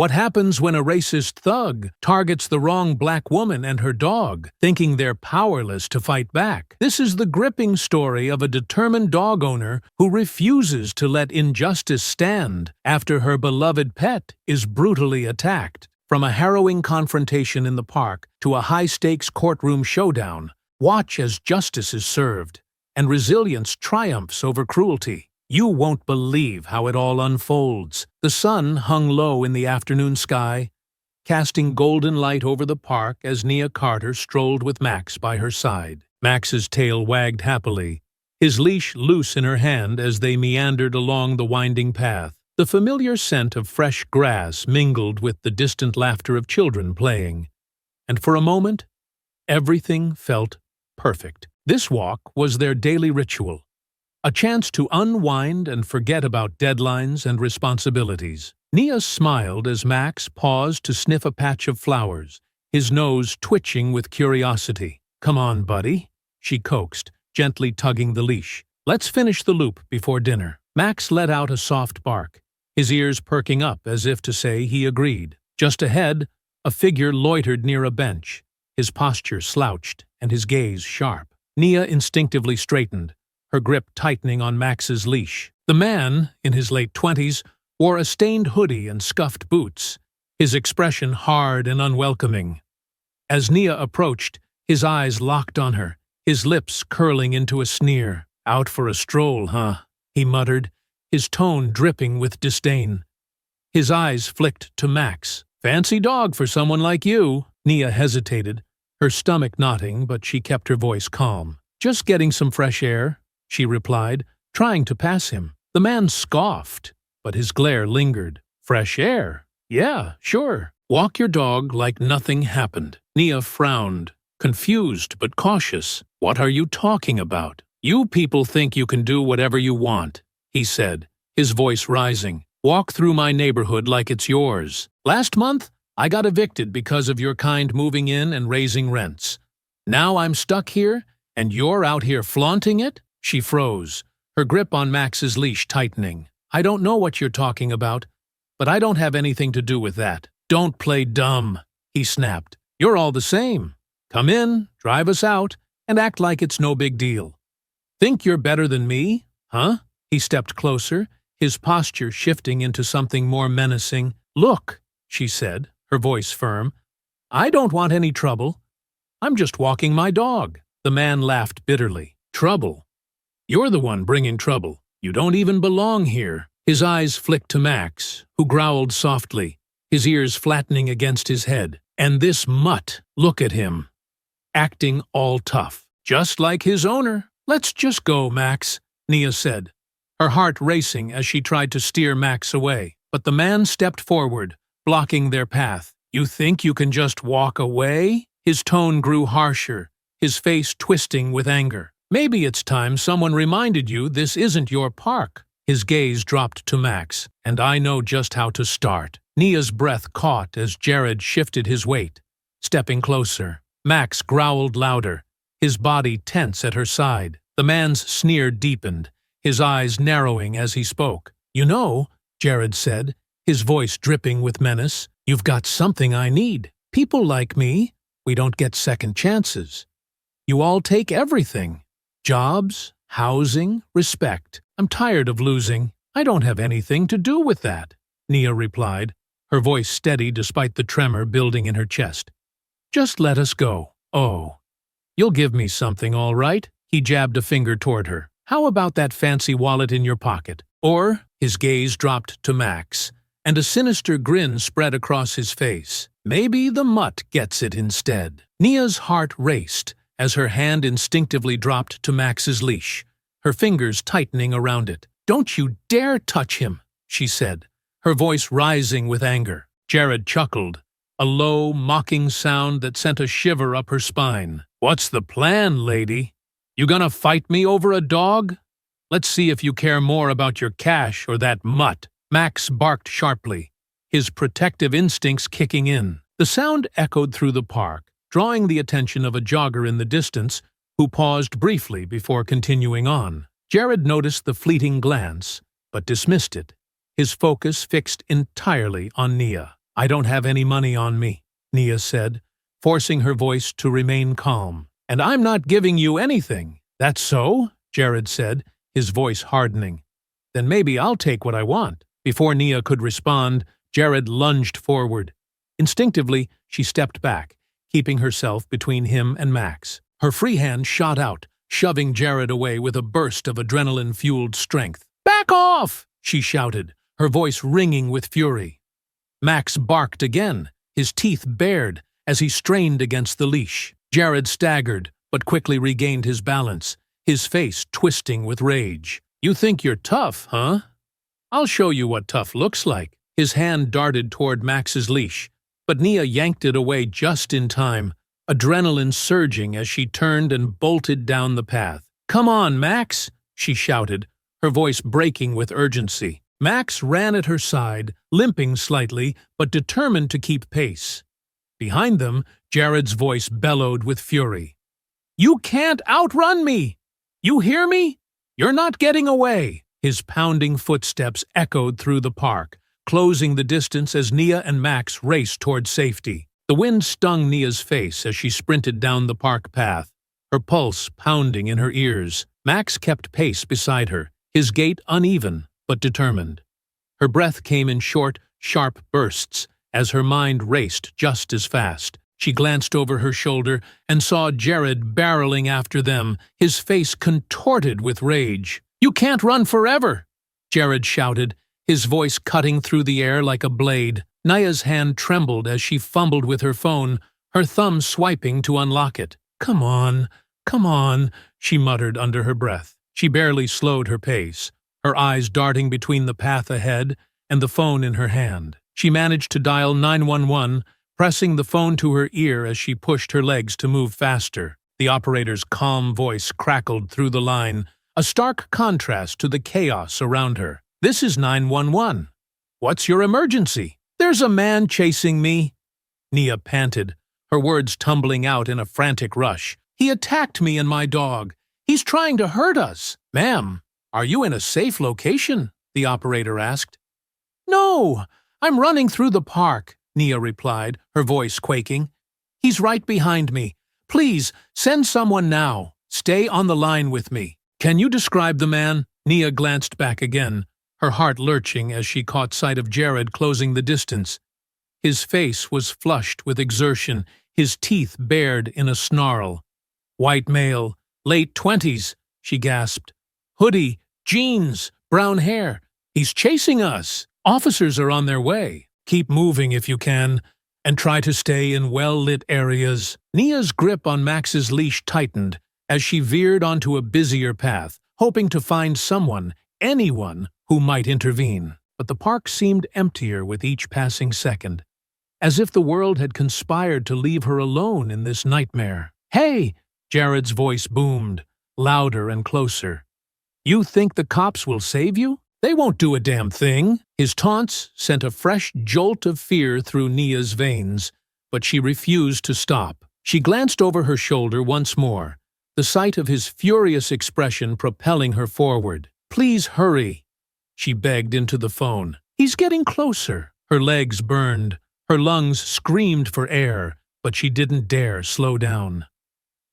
What happens when a racist thug targets the wrong black woman and her dog, thinking they're powerless to fight back? This is the gripping story of a determined dog owner who refuses to let injustice stand after her beloved pet is brutally attacked. From a harrowing confrontation in the park to a high-stakes courtroom showdown, watch as justice is served and resilience triumphs over cruelty. You won't believe how it all unfolds. The sun hung low in the afternoon sky, casting golden light over the park as Nia Carter strolled with Max by her side. Max's tail wagged happily, his leash loose in her hand as they meandered along the winding path. The familiar scent of fresh grass mingled with the distant laughter of children playing, and for a moment, everything felt perfect. This walk was their daily ritual, a chance to unwind and forget about deadlines and responsibilities. Nia smiled as Max paused to sniff a patch of flowers, his nose twitching with curiosity. "Come on, buddy," she coaxed, gently tugging the leash. "Let's finish the loop before dinner." Max let out a soft bark, his ears perking up as if to say he agreed. Just ahead, a figure loitered near a bench, his posture slouched and his gaze sharp. Nia instinctively straightened, her grip tightening on Max's leash. The man, in his late 20s, wore a stained hoodie and scuffed boots, his expression hard and unwelcoming. As Nia approached, his eyes locked on her, his lips curling into a sneer. "Out for a stroll, huh?" he muttered, his tone dripping with disdain. His eyes flicked to Max. "Fancy dog for someone like you." Nia hesitated, her stomach knotting, but she kept her voice calm. "Just getting some fresh air," she replied, trying to pass him. The man scoffed, but his glare lingered. "Fresh air? Yeah, sure. Walk your dog like nothing happened." Nia frowned, confused but cautious. "What are you talking about?" "You people think you can do whatever you want," he said, his voice rising. "Walk through my neighborhood like it's yours. Last month, I got evicted because of your kind moving in and raising rents. Now I'm stuck here, and you're out here flaunting it?" She froze, her grip on Max's leash tightening. "I don't know what you're talking about, but I don't have anything to do with that." "Don't play dumb," he snapped. "You're all the same. Come in, drive us out, and act like it's no big deal. Think you're better than me, huh?" He stepped closer, his posture shifting into something more menacing. "Look," she said, her voice firm, "I don't want any trouble. I'm just walking my dog." The man laughed bitterly. "Trouble? You're the one bringing trouble. You don't even belong here." His eyes flicked to Max, who growled softly, his ears flattening against his head. "And this mutt, look at him, acting all tough, just like his owner." "Let's just go, Max," Nia said, her heart racing as she tried to steer Max away. But the man stepped forward, blocking their path. "You think you can just walk away?" His tone grew harsher, his face twisting with anger. "Maybe it's time someone reminded you this isn't your park." His gaze dropped to Max. "And I know just how to start." Nia's breath caught as Jared shifted his weight, stepping closer. Max growled louder, his body tense at her side. The man's sneer deepened, his eyes narrowing as he spoke. "You know," Jared said, his voice dripping with menace, "you've got something I need. People like me, we don't get second chances. You all take everything. Jobs, housing, respect. I'm tired of losing." "I don't have anything to do with that," Nia replied, her voice steady despite the tremor building in her chest. "Just let us go." "Oh, you'll give me something, all right?" He jabbed a finger toward her. "How about that fancy wallet in your pocket?" Or, his gaze dropped to Max, and a sinister grin spread across his face. "Maybe the mutt gets it instead." Nia's heart raced as her hand instinctively dropped to Max's leash, her fingers tightening around it. "Don't you dare touch him," she said, her voice rising with anger. Jared chuckled, a low, mocking sound that sent a shiver up her spine. "What's the plan, lady? You gonna fight me over a dog? Let's see if you care more about your cash or that mutt." Max barked sharply, his protective instincts kicking in. The sound echoed through the park, drawing the attention of a jogger in the distance who paused briefly before continuing on. Jared noticed the fleeting glance, but dismissed it, his focus fixed entirely on Nia. I don't have any money on me, Nia said, forcing her voice to remain calm. And I'm not giving you anything. That's so? Jared said, his voice hardening. Then maybe I'll take what I want. Before Nia could respond, Jared lunged forward. Instinctively, she stepped back, keeping herself between him and Max. Her free hand shot out, shoving Jared away with a burst of adrenaline-fueled strength. Back off! She shouted, her voice ringing with fury. Max barked again, his teeth bared as he strained against the leash. Jared staggered, but quickly regained his balance, his face twisting with rage. You think you're tough, huh? I'll show you what tough looks like. His hand darted toward Max's leash, but Nia yanked it away just in time, adrenaline surging as she turned and bolted down the path. Come on, Max, she shouted, her voice breaking with urgency. Max ran at her side, limping slightly, but determined to keep pace. Behind them, Jared's voice bellowed with fury. You can't outrun me! You hear me? You're not getting away! His pounding footsteps echoed through the park, closing the distance as Nia and Max raced toward safety. The wind stung Nia's face as she sprinted down the park path, her pulse pounding in her ears. Max kept pace beside her, his gait uneven but determined. Her breath came in short, sharp bursts as her mind raced just as fast. She glanced over her shoulder and saw Jared barreling after them, his face contorted with rage. You can't run forever, Jared shouted, his voice cutting through the air like a blade. Nia's hand trembled as she fumbled with her phone, her thumb swiping to unlock it. Come on, she muttered under her breath. She barely slowed her pace, her eyes darting between the path ahead and the phone in her hand. She managed to dial 911, pressing the phone to her ear as she pushed her legs to move faster. The operator's calm voice crackled through the line, a stark contrast to the chaos around her. This is 911. What's your emergency? There's a man chasing me, Nia panted, her words tumbling out in a frantic rush. He attacked me and my dog. He's trying to hurt us. Ma'am, are you in a safe location? The operator asked. No, I'm running through the park, Nia replied, her voice quaking. He's right behind me. Please, send someone now. Stay on the line with me. Can you describe the man? Nia glanced back again, her heart lurching as she caught sight of Jared closing the distance. His face was flushed with exertion, his teeth bared in a snarl. White male, late 20s, she gasped. Hoodie, jeans, brown hair. He's chasing us. Officers are on their way. Keep moving if you can, and try to stay in well-lit areas. Nia's grip on Max's leash tightened as she veered onto a busier path, hoping to find someone, anyone, who might intervene. But the park seemed emptier with each passing second, as if the world had conspired to leave her alone in this nightmare. Hey! Jared's voice boomed, louder and closer. You think the cops will save you? They won't do a damn thing. His taunts sent a fresh jolt of fear through Nia's veins, but she refused to stop. She glanced over her shoulder once more, the sight of his furious expression propelling her forward. Please hurry, she begged into the phone. He's getting closer. Her legs burned, her lungs screamed for air, but she didn't dare slow down.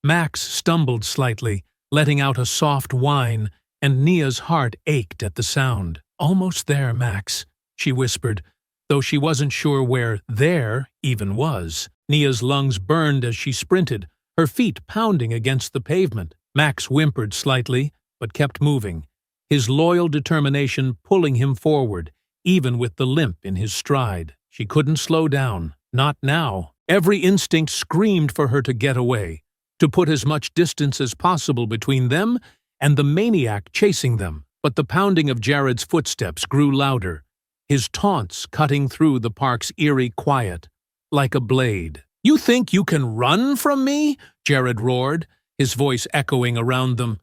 Max stumbled slightly, letting out a soft whine, and Nia's heart ached at the sound. Almost there, Max, she whispered, though she wasn't sure where there even was. Nia's lungs burned as she sprinted, her feet pounding against the pavement. Max whimpered slightly, but kept moving, his loyal determination pulling him forward, even with the limp in his stride. She couldn't slow down, not now. Every instinct screamed for her to get away, to put as much distance as possible between them and the maniac chasing them. But the pounding of Jared's footsteps grew louder, his taunts cutting through the park's eerie quiet, like a blade. You think you can run from me? Jared roared, his voice echoing around them.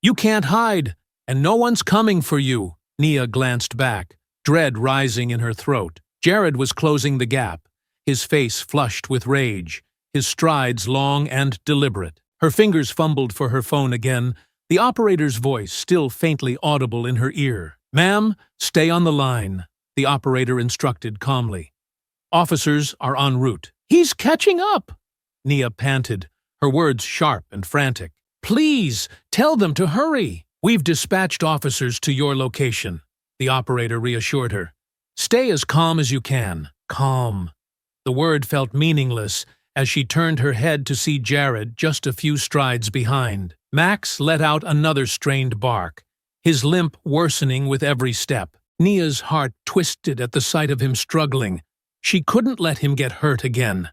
You can't hide, and no one's coming for you. Nia glanced back, dread rising in her throat. Jared was closing the gap, his face flushed with rage, his strides long and deliberate. Her fingers fumbled for her phone again, the operator's voice still faintly audible in her ear. Ma'am, stay on the line, the operator instructed calmly. Officers are en route. He's catching up! Nia panted, her words sharp and frantic. Please, tell them to hurry. We've dispatched officers to your location, the operator reassured her. Stay as calm as you can. Calm. The word felt meaningless as she turned her head to see Jared just a few strides behind. Max let out another strained bark, his limp worsening with every step. Nia's heart twisted at the sight of him struggling. She couldn't let him get hurt again.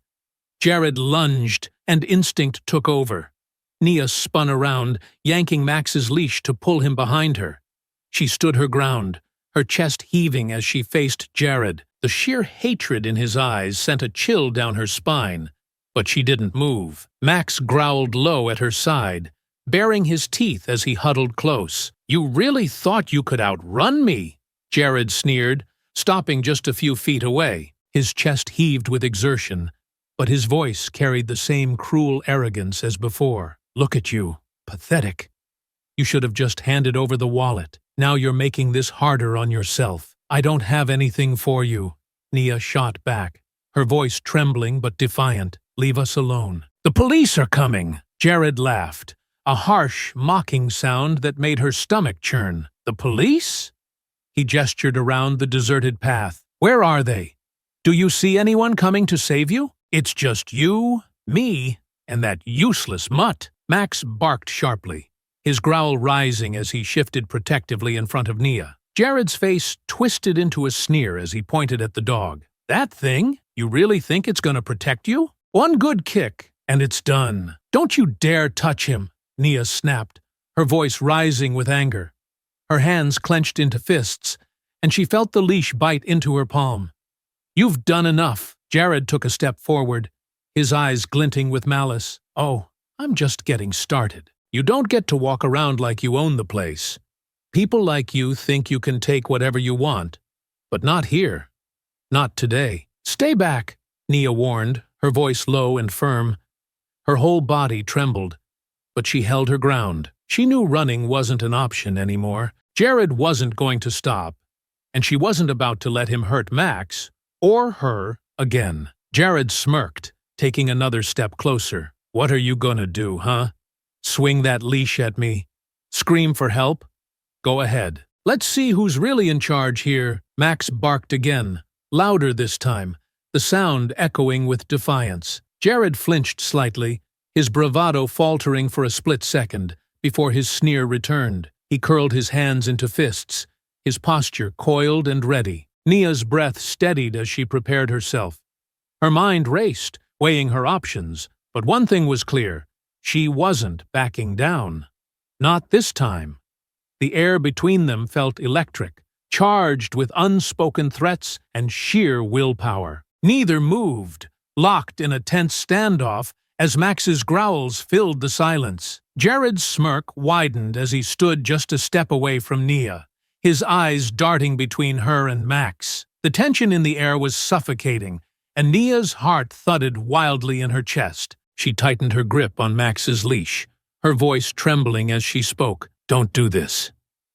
Jared lunged, and instinct took over. Nia spun around, yanking Max's leash to pull him behind her. She stood her ground, her chest heaving as she faced Jared. The sheer hatred in his eyes sent a chill down her spine, but she didn't move. Max growled low at her side, baring his teeth as he huddled close. You really thought you could outrun me? Jared sneered, stopping just a few feet away. His chest heaved with exertion, but his voice carried the same cruel arrogance as before. Look at you. Pathetic. You should have just handed over the wallet. Now you're making this harder on yourself. I don't have anything for you. Nia shot back, her voice trembling but defiant. Leave us alone. The police are coming. Jared laughed, a harsh, mocking sound that made her stomach churn. The police? He gestured around the deserted path. Where are they? Do you see anyone coming to save you? It's just you, me, and that useless mutt. Max barked sharply, his growl rising as he shifted protectively in front of Nia. Jared's face twisted into a sneer as he pointed at the dog. That thing? You really think it's going to protect you? One good kick, and it's done. Don't you dare touch him, Nia snapped, her voice rising with anger. Her hands clenched into fists, and she felt the leash bite into her palm. You've done enough. Jared took a step forward, his eyes glinting with malice. Oh, I'm just getting started. You don't get to walk around like you own the place. People like you think you can take whatever you want, but not here. Not today. Stay back, Nia warned, her voice low and firm. Her whole body trembled, but she held her ground. She knew running wasn't an option anymore. Jared wasn't going to stop, and she wasn't about to let him hurt Max or her again. Jared smirked, taking another step closer. What are you gonna do, huh? Swing that leash at me? Scream for help? Go ahead. Let's see who's really in charge here. Max barked again, louder this time, the sound echoing with defiance. Jared flinched slightly, his bravado faltering for a split second before his sneer returned. He curled his hands into fists, his posture coiled and ready. Nia's breath steadied as she prepared herself. Her mind raced, weighing her options, but one thing was clear. She wasn't backing down. Not this time. The air between them felt electric, charged with unspoken threats and sheer willpower. Neither moved, locked in a tense standoff as Max's growls filled the silence. Jared's smirk widened as he stood just a step away from Nia, his eyes darting between her and Max. The tension in the air was suffocating, and Nia's heart thudded wildly in her chest. She tightened her grip on Max's leash, her voice trembling as she spoke. Don't do this.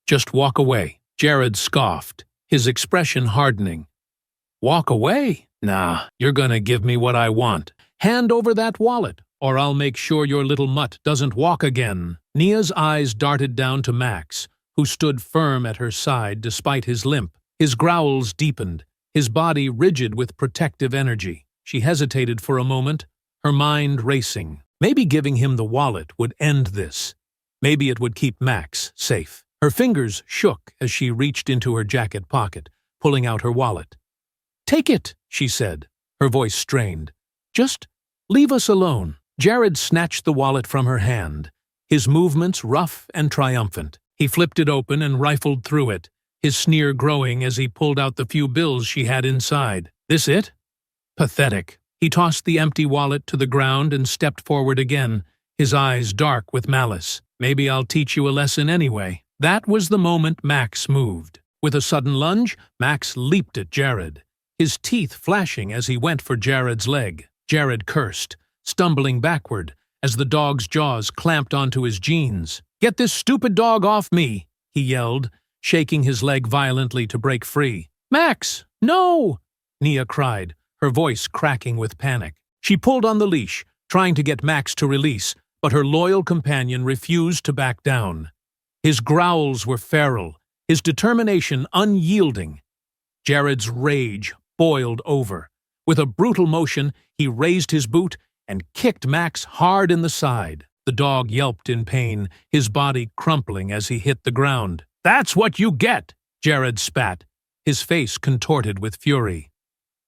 Just walk away. Jared scoffed, his expression hardening. Walk away? Nah, you're gonna give me what I want. Hand over that wallet, or I'll make sure your little mutt doesn't walk again. Nia's eyes darted down to Max, who stood firm at her side despite his limp. His growls deepened, his body rigid with protective energy. She hesitated for a moment, her mind racing. Maybe giving him the wallet would end this. Maybe it would keep Max safe. Her fingers shook as she reached into her jacket pocket, pulling out her wallet. Take it, she said, her voice strained. Just leave us alone. Jared snatched the wallet from her hand, his movements rough and triumphant. He flipped it open and rifled through it, his sneer growing as he pulled out the few bills she had inside. This it? Pathetic. He tossed the empty wallet to the ground and stepped forward again, his eyes dark with malice. Maybe I'll teach you a lesson anyway. That was the moment Max moved. With a sudden lunge, Max leaped at Jared, his teeth flashing as he went for Jared's leg. Jared cursed, stumbling backward as the dog's jaws clamped onto his jeans. Get this stupid dog off me, he yelled, shaking his leg violently to break free. Max, no! Nia cried, her voice cracking with panic. She pulled on the leash, trying to get Max to release, but her loyal companion refused to back down. His growls were feral, his determination unyielding. Jared's rage boiled over. With a brutal motion, he raised his boot and kicked Max hard in the side. The dog yelped in pain, his body crumpling as he hit the ground. "That's what you get!" Jared spat, his face contorted with fury.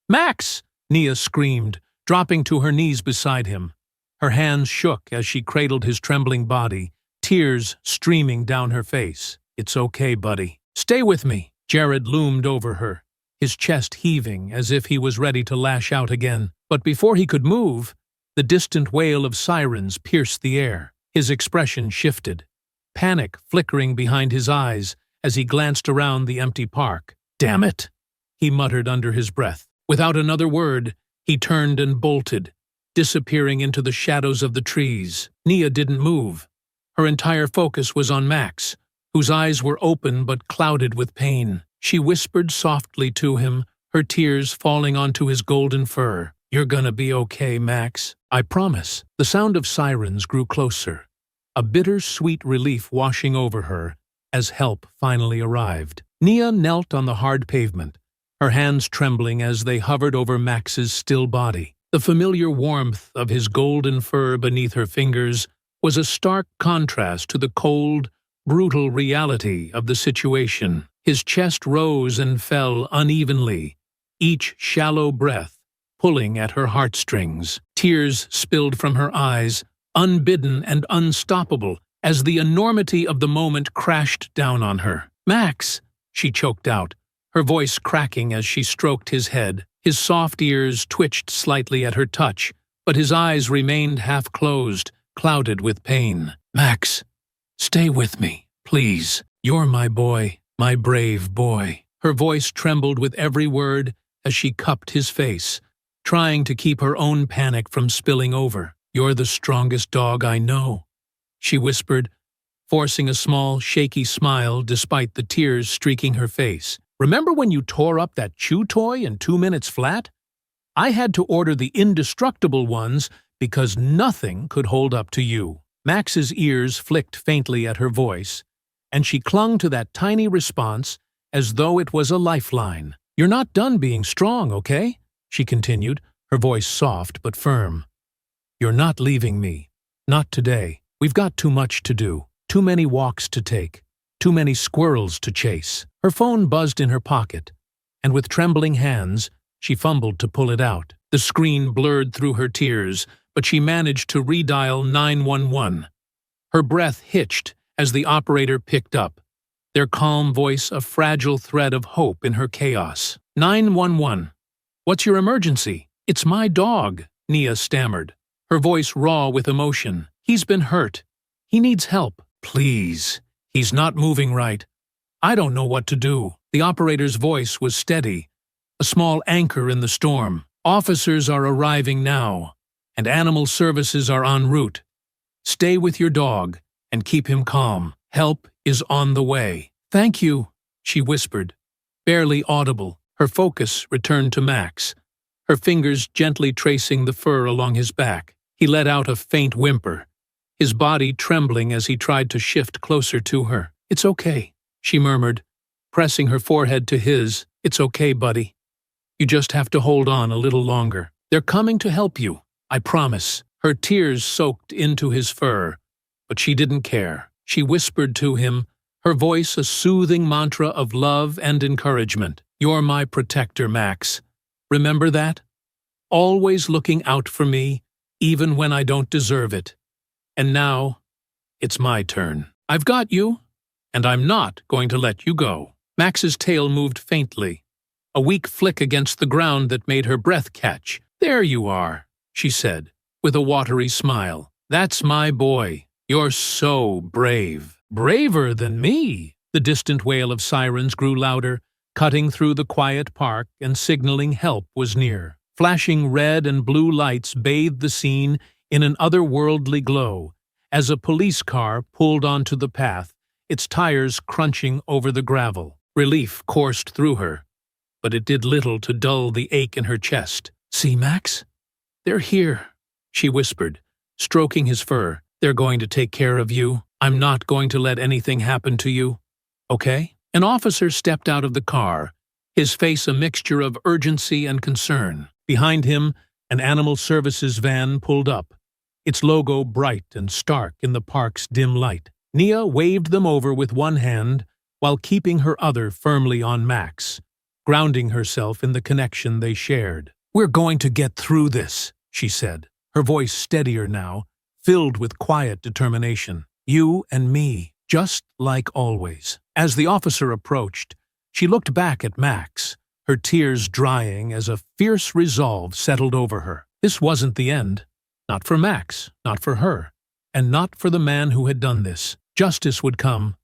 "Max!" Nia screamed, dropping to her knees beside him. Her hands shook as she cradled his trembling body, tears streaming down her face. "It's okay, buddy. Stay with me." Jared loomed over her, his chest heaving as if he was ready to lash out again. But before he could move, the distant wail of sirens pierced the air. His expression shifted, panic flickering behind his eyes as he glanced around the empty park. "Damn it!" he muttered under his breath. Without another word, he turned and bolted, disappearing into the shadows of the trees. Nia didn't move. Her entire focus was on Max, whose eyes were open but clouded with pain. She whispered softly to him, her tears falling onto his golden fur. "You're gonna be okay, Max. I promise." The sound of sirens grew closer, a bitter-sweet relief washing over her as help finally arrived. Nia knelt on the hard pavement, her hands trembling as they hovered over Max's still body. The familiar warmth of his golden fur beneath her fingers was a stark contrast to the cold, brutal reality of the situation. His chest rose and fell unevenly, each shallow breath pulling at her heartstrings. Tears spilled from her eyes, unbidden and unstoppable, as the enormity of the moment crashed down on her. "Max!" she choked out, her voice cracking as she stroked his head. His soft ears twitched slightly at her touch, but his eyes remained half-closed, clouded with pain. "Max, stay with me, please. You're my boy, my brave boy." Her voice trembled with every word as she cupped his face, trying to keep her own panic from spilling over. "You're the strongest dog I know," she whispered, forcing a small, shaky smile despite the tears streaking her face. "Remember when you tore up that chew toy in 2 minutes flat? I had to order the indestructible ones because nothing could hold up to you." Max's ears flicked faintly at her voice, and she clung to that tiny response as though it was a lifeline. "You're not done being strong, okay?" she continued, her voice soft but firm. "You're not leaving me. Not today. We've got too much to do, too many walks to take, too many squirrels to chase." Her phone buzzed in her pocket, and with trembling hands, she fumbled to pull it out. The screen blurred through her tears, but she managed to redial 911. Her breath hitched as the operator picked up, their calm voice a fragile thread of hope in her chaos. "911. What's your emergency?" "It's my dog," Nia stammered, her voice raw with emotion. "He's been hurt. He needs help." "Please. He's not moving right. I don't know what to do." The operator's voice was steady, a small anchor in the storm. "Officers are arriving now, and animal services are en route. Stay with your dog and keep him calm. Help is on the way." "Thank you," she whispered, barely audible. Her focus returned to Max, her fingers gently tracing the fur along his back. He let out a faint whimper, his body trembling as he tried to shift closer to her. "It's okay," she murmured, pressing her forehead to his. "It's okay, buddy. You just have to hold on a little longer. They're coming to help you, I promise." Her tears soaked into his fur, but she didn't care. She whispered to him, her voice a soothing mantra of love and encouragement. "You're my protector, Max. Remember that? Always looking out for me, even when I don't deserve it. And now, it's my turn. I've got you, and I'm not going to let you go." Max's tail moved faintly, a weak flick against the ground that made her breath catch. "There you are," she said, with a watery smile. "That's my boy. You're so brave." "Braver than me!" The distant wail of sirens grew louder, cutting through the quiet park and signaling help was near. Flashing red and blue lights bathed the scene in an otherworldly glow as a police car pulled onto the path, its tires crunching over the gravel. Relief coursed through her, but it did little to dull the ache in her chest. "See, Max? They're here," she whispered, stroking his fur. "They're going to take care of you. I'm not going to let anything happen to you. Okay?" An officer stepped out of the car, his face a mixture of urgency and concern. Behind him, an animal services van pulled up, its logo bright and stark in the park's dim light. Nia waved them over with one hand while keeping her other firmly on Max, grounding herself in the connection they shared. "We're going to get through this," she said, her voice steadier now, filled with quiet determination. "You and me, just like always." As the officer approached, she looked back at Max, her tears drying as a fierce resolve settled over her. This wasn't the end. Not for Max, not for her, and not for the man who had done this. Justice would come,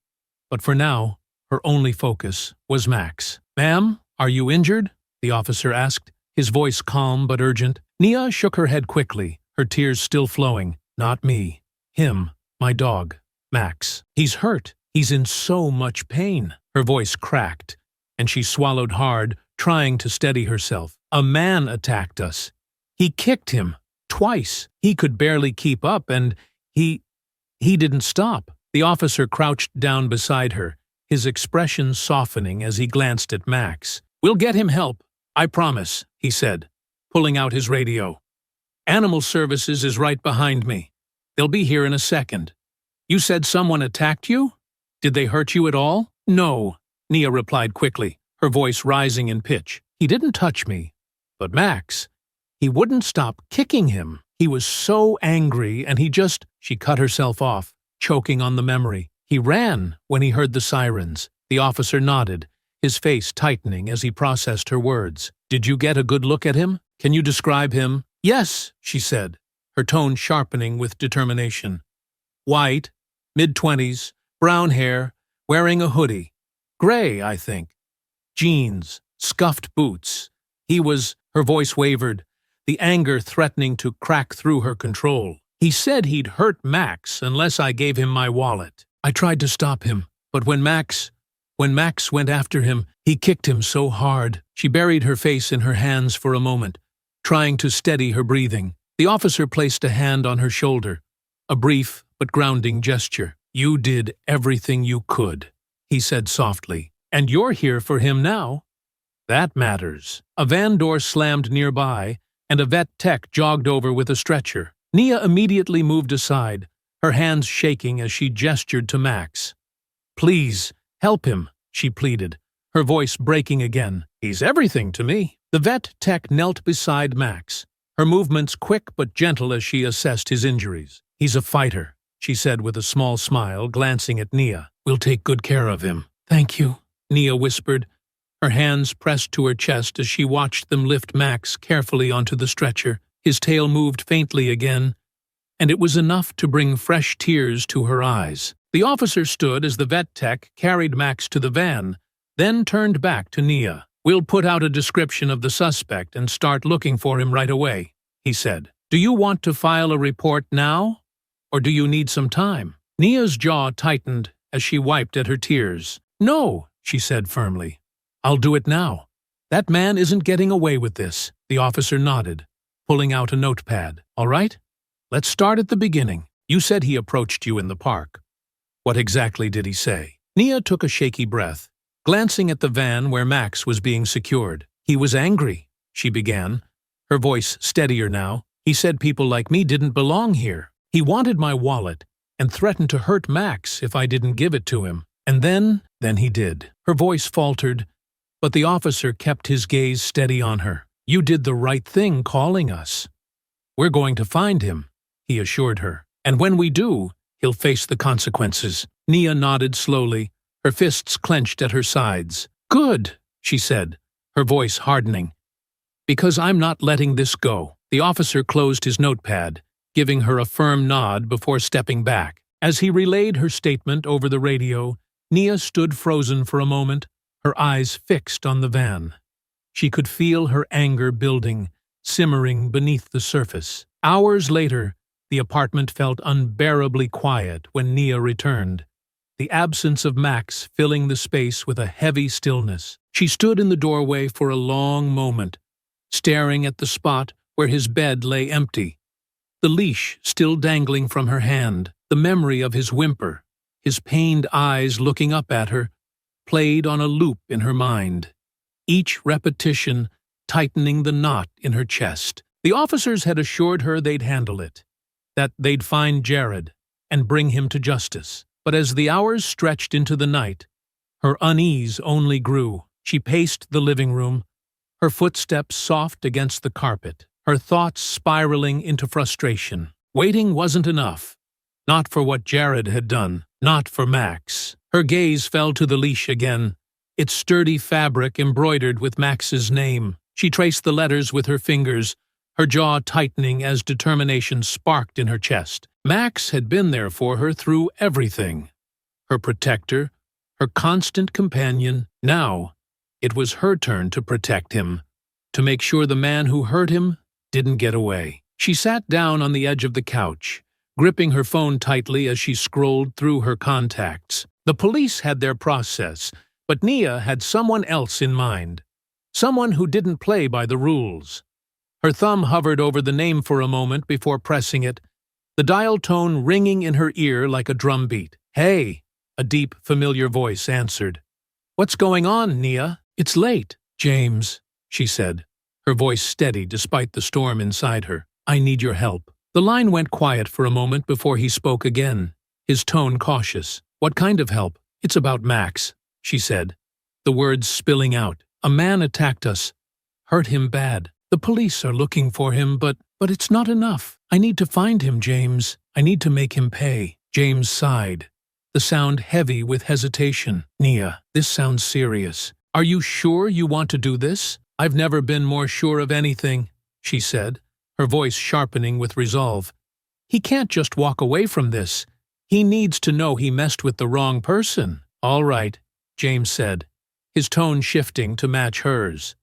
but for now, her only focus was Max. "Ma'am, are you injured?" the officer asked, his voice calm but urgent. Nia shook her head quickly, her tears still flowing. "Not me. Him, my dog, Max. He's hurt. He's in so much pain." Her voice cracked, and she swallowed hard, trying to steady herself. "A man attacked us. He kicked him. Twice. He could barely keep up, and he didn't stop." The officer crouched down beside her, his expression softening as he glanced at Max. "We'll get him help, I promise," he said, pulling out his radio. "Animal Services is right behind me. They'll be here in a second. You said someone attacked you? Did they hurt you at all?" "No," Nia replied quickly, her voice rising in pitch. "He didn't touch me. But Max, he wouldn't stop kicking him. He was so angry, and She cut herself off, choking on the memory. "He ran when he heard the sirens." The officer nodded, his face tightening as he processed her words. "Did you get a good look at him? Can you describe him?" "Yes," she said, her tone sharpening with determination. "White, mid-20s, brown hair, wearing a hoodie. Gray, I think. Jeans, scuffed boots. Her voice wavered, the anger threatening to crack through her control. "He said he'd hurt Max unless I gave him my wallet. I tried to stop him, but when Max went after him, he kicked him so hard." She buried her face in her hands for a moment, trying to steady her breathing. The officer placed a hand on her shoulder, a brief but grounding gesture. "You did everything you could," he said softly, "and you're here for him now. That matters." A van door slammed nearby, and a vet tech jogged over with a stretcher. Nia immediately moved aside, her hands shaking as she gestured to Max. "Please, help him," she pleaded, her voice breaking again. "He's everything to me." The vet tech knelt beside Max, her movements quick but gentle as she assessed his injuries. "He's a fighter," she said with a small smile, glancing at Nia. "We'll take good care of him." "Thank you," Nia whispered, her hands pressed to her chest as she watched them lift Max carefully onto the stretcher. His tail moved faintly again, and it was enough to bring fresh tears to her eyes. The officer stood as the vet tech carried Max to the van, then turned back to Nia. "We'll put out a description of the suspect and start looking for him right away," he said. "Do you want to file a report now, or do you need some time?" Nia's jaw tightened as she wiped at her tears. "No," she said firmly. "I'll do it now. That man isn't getting away with this." The officer nodded, pulling out a notepad. "All right, let's start at the beginning. You said he approached you in the park. What exactly did he say?" Nia took a shaky breath, glancing at the van where Max was being secured. "He was angry," she began, her voice steadier now. "He said people like me didn't belong here. He wanted my wallet and threatened to hurt Max if I didn't give it to him. And then he did." Her voice faltered, but the officer kept his gaze steady on her. "You did the right thing calling us. We're going to find him," he assured her. "And when we do, he'll face the consequences." Nia nodded slowly, her fists clenched at her sides. "Good," she said, her voice hardening. "Because I'm not letting this go." The officer closed his notepad, giving her a firm nod before stepping back. As he relayed her statement over the radio, Nia stood frozen for a moment, her eyes fixed on the van. She could feel her anger building, simmering beneath the surface. Hours later, the apartment felt unbearably quiet when Nia returned, the absence of Max filling the space with a heavy stillness. She stood in the doorway for a long moment, staring at the spot where his bed lay empty. The leash still dangling from her hand, the memory of his whimper, his pained eyes looking up at her, played on a loop in her mind, each repetition tightening the knot in her chest. The officers had assured her they'd handle it, that they'd find Jared and bring him to justice. But as the hours stretched into the night, her unease only grew. She paced the living room, her footsteps soft against the carpet, her thoughts spiraling into frustration. Waiting wasn't enough. Not for what Jared had done, not for Max. Her gaze fell to the leash again, its sturdy fabric embroidered with Max's name. She traced the letters with her fingers, her jaw tightening as determination sparked in her chest. Max had been there for her through everything. Her protector, her constant companion. Now, it was her turn to protect him, to make sure the man who hurt him didn't get away. She sat down on the edge of the couch, gripping her phone tightly as she scrolled through her contacts. The police had their process, but Nia had someone else in mind. Someone who didn't play by the rules. Her thumb hovered over the name for a moment before pressing it, the dial tone ringing in her ear like a drumbeat. "Hey," a deep, familiar voice answered. "What's going on, Nia?" "It's late, James," she said, her voice steady despite the storm inside her. "I need your help." The line went quiet for a moment before he spoke again, his tone cautious. "What kind of help?" "It's about Max," she said, the words spilling out. "A man attacked us, hurt him bad. The police are looking for him, but it's not enough. I need to find him, James. I need to make him pay." James sighed, the sound heavy with hesitation. "Nia, this sounds serious. Are you sure you want to do this?" "I've never been more sure of anything," she said, her voice sharpening with resolve. "He can't just walk away from this. He needs to know he messed with the wrong person." "All right," James said, his tone shifting to match hers.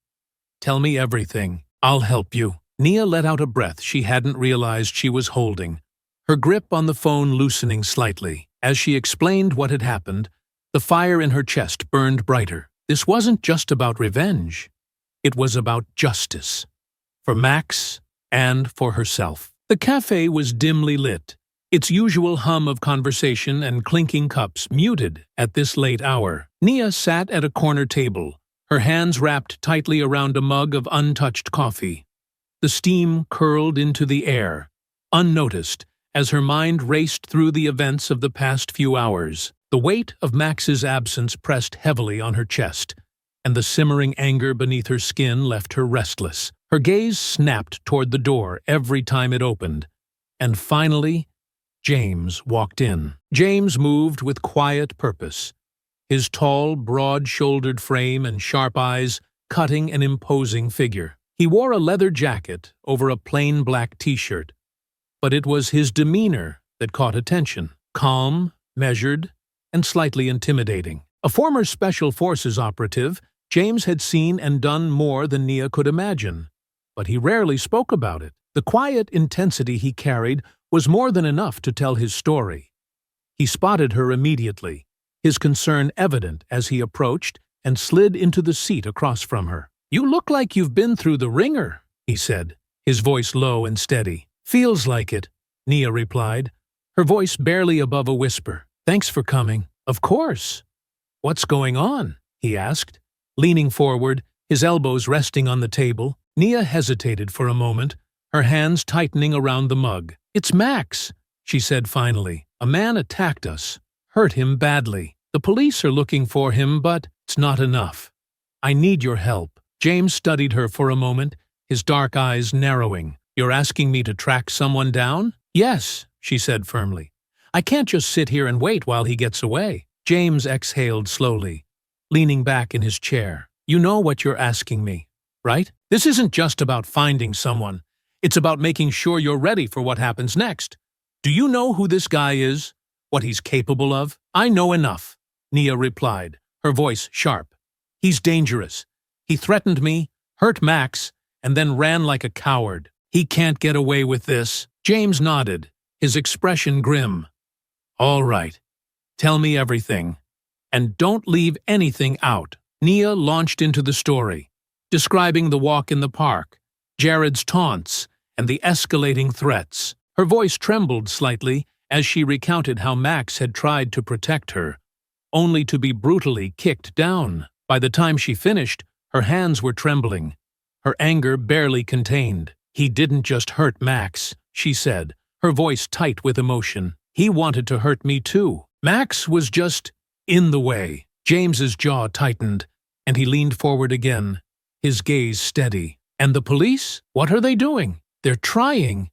"Tell me everything. I'll help you." Nia let out a breath she hadn't realized she was holding, her grip on the phone loosening slightly. As she explained what had happened, the fire in her chest burned brighter. This wasn't just about revenge. It was about justice. For Max and for herself. The cafe was dimly lit, its usual hum of conversation and clinking cups muted at this late hour. Nia sat at a corner table, her hands wrapped tightly around a mug of untouched coffee. The steam curled into the air, unnoticed, as her mind raced through the events of the past few hours. The weight of Max's absence pressed heavily on her chest, and the simmering anger beneath her skin left her restless. Her gaze snapped toward the door every time it opened, and finally, James walked in. James moved with quiet purpose, his tall, broad-shouldered frame and sharp eyes cutting an imposing figure. He wore a leather jacket over a plain black t-shirt, but it was his demeanor that caught attention. Calm, measured, and slightly intimidating. A former Special Forces operative, James had seen and done more than Nia could imagine, but he rarely spoke about it. The quiet intensity he carried was more than enough to tell his story. He spotted her immediately, his concern evident as he approached and slid into the seat across from her. "You look like you've been through the ringer," he said, his voice low and steady. "Feels like it," Nia replied, her voice barely above a whisper. "Thanks for coming." "Of course." "What's going on?" he asked, leaning forward, his elbows resting on the table. Nia hesitated for a moment, her hands tightening around the mug. "It's Max," she said finally. "A man attacked us, hurt him badly. The police are looking for him, but it's not enough. I need your help." James studied her for a moment, his dark eyes narrowing. "You're asking me to track someone down?" "Yes," she said firmly. "I can't just sit here and wait while he gets away." James exhaled slowly, leaning back in his chair. "You know what you're asking me, right? This isn't just about finding someone. It's about making sure you're ready for what happens next. Do you know who this guy is? What he's capable of?" "I know enough," Nia replied, her voice sharp. "He's dangerous. He threatened me, hurt Max, and then ran like a coward. He can't get away with this." James nodded, his expression grim. "All right. Tell me everything. And don't leave anything out." Nia launched into the story, describing the walk in the park, Jared's taunts, and the escalating threats. Her voice trembled slightly as she recounted how Max had tried to protect her, only to be brutally kicked down. By the time she finished, her hands were trembling, her anger barely contained. "He didn't just hurt Max," she said, her voice tight with emotion. "He wanted to hurt me too. Max was just in the way." James's jaw tightened, and he leaned forward again, his gaze steady. "And the police? What are they doing?" "They're trying,"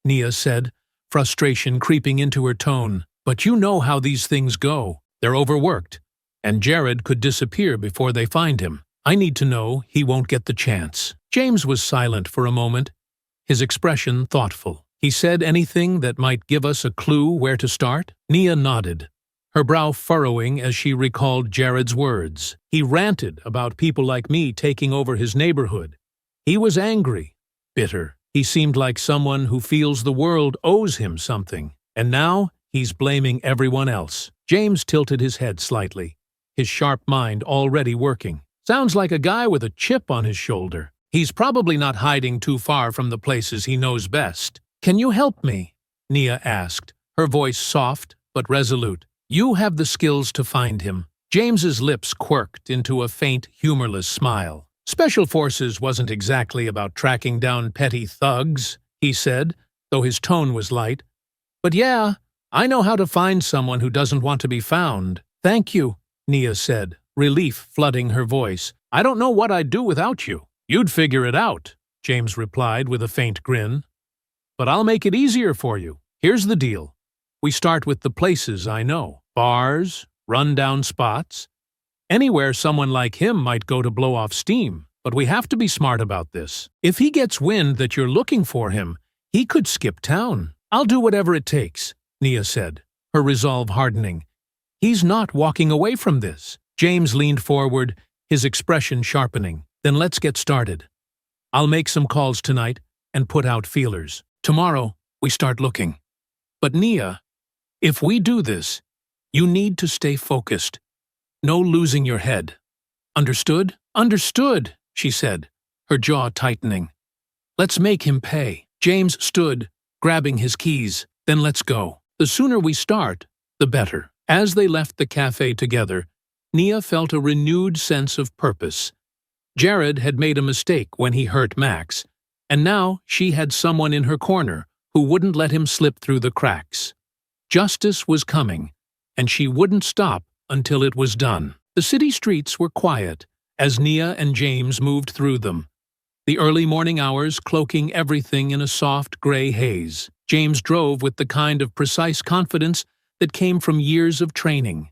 Nia said, frustration creeping into her tone. "But you know how these things go. They're overworked, and Jared could disappear before they find him. I need to know he won't get the chance." James was silent for a moment, his expression thoughtful. "He said anything that might give us a clue where to start?" Nia nodded, her brow furrowing as she recalled Jared's words. "He ranted about people like me taking over his neighborhood. He was angry, bitter. He seemed like someone who feels the world owes him something. And now he's blaming everyone else." James tilted his head slightly, his sharp mind already working. "Sounds like a guy with a chip on his shoulder. He's probably not hiding too far from the places he knows best." "Can you help me?" Nia asked, her voice soft but resolute. "You have the skills to find him." James's lips quirked into a faint, humorless smile. "Special Forces wasn't exactly about tracking down petty thugs," he said, though his tone was light. "But yeah, I know how to find someone who doesn't want to be found." "Thank you," Nia said, relief flooding her voice. "I don't know what I'd do without you." "You'd figure it out," James replied with a faint grin. "But I'll make it easier for you. Here's the deal. We start with the places I know. Bars, run-down spots. Anywhere someone like him might go to blow off steam. But we have to be smart about this. If he gets wind that you're looking for him, he could skip town." "I'll do whatever it takes," Nia said, her resolve hardening. "He's not walking away from this." James leaned forward, his expression sharpening. "Then let's get started. I'll make some calls tonight and put out feelers. Tomorrow, we start looking. But Nia, if we do this, you need to stay focused. No losing your head. Understood?" "Understood," she said, her jaw tightening. "Let's make him pay." James stood, grabbing his keys. "Then let's go. The sooner we start, the better." As they left the cafe together, Nia felt a renewed sense of purpose. Jared had made a mistake when he hurt Max, and now she had someone in her corner who wouldn't let him slip through the cracks. Justice was coming, and she wouldn't stop until it was done. The city streets were quiet as Nia and James moved through them, the early morning hours cloaking everything in a soft gray haze. James drove with the kind of precise confidence that came from years of training,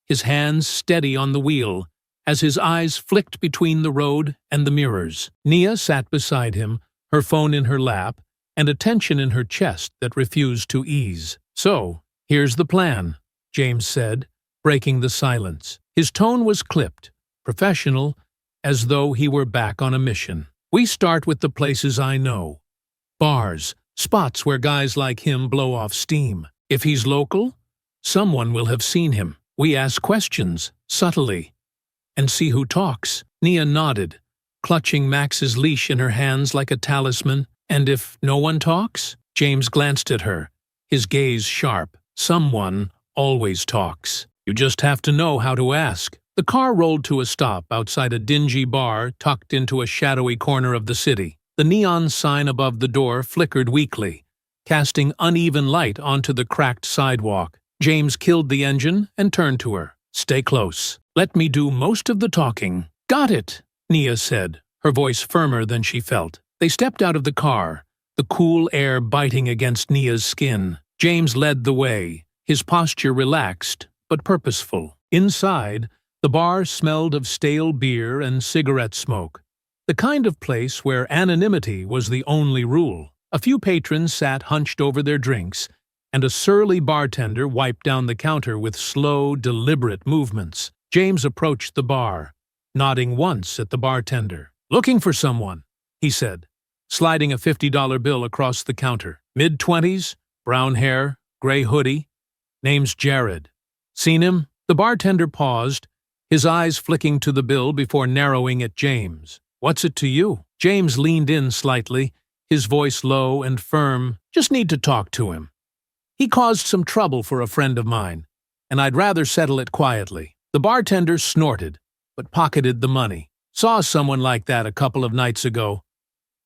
his hands steady on the wheel as his eyes flicked between the road and the mirrors. Nia sat beside him, her phone in her lap, and a tension in her chest that refused to ease. "So, here's the plan," James said, breaking the silence. His tone was clipped, professional, as though he were back on a mission. "We start with the places I know. Bars, spots where guys like him blow off steam. If he's local, someone will have seen him. We ask questions, subtly, and see who talks." Nia nodded, clutching Max's leash in her hands like a talisman. "And if no one talks?" James glanced at her, his gaze sharp. "Someone always talks. You just have to know how to ask." The car rolled to a stop outside a dingy bar tucked into a shadowy corner of the city. The neon sign above the door flickered weakly, casting uneven light onto the cracked sidewalk. James killed the engine and turned to her. "Stay close. Let me do most of the talking." "Got it," Nia said, her voice firmer than she felt. They stepped out of the car, the cool air biting against Nia's skin. James led the way, his posture relaxed but purposeful. Inside, the bar smelled of stale beer and cigarette smoke, the kind of place where anonymity was the only rule. A few patrons sat hunched over their drinks, and a surly bartender wiped down the counter with slow, deliberate movements. James approached the bar, nodding once at the bartender. "Looking for someone," he said, sliding a $50 bill across the counter. "Mid-20s, brown hair, gray hoodie. Name's Jared. Seen him?" The bartender paused, his eyes flicking to the bill before narrowing at James. "What's it to you?" James leaned in slightly, his voice low and firm. Just need to talk to him. He caused some trouble for a friend of mine, and I'd rather settle it quietly. The bartender snorted, but pocketed the money. Saw someone like that a couple of nights ago.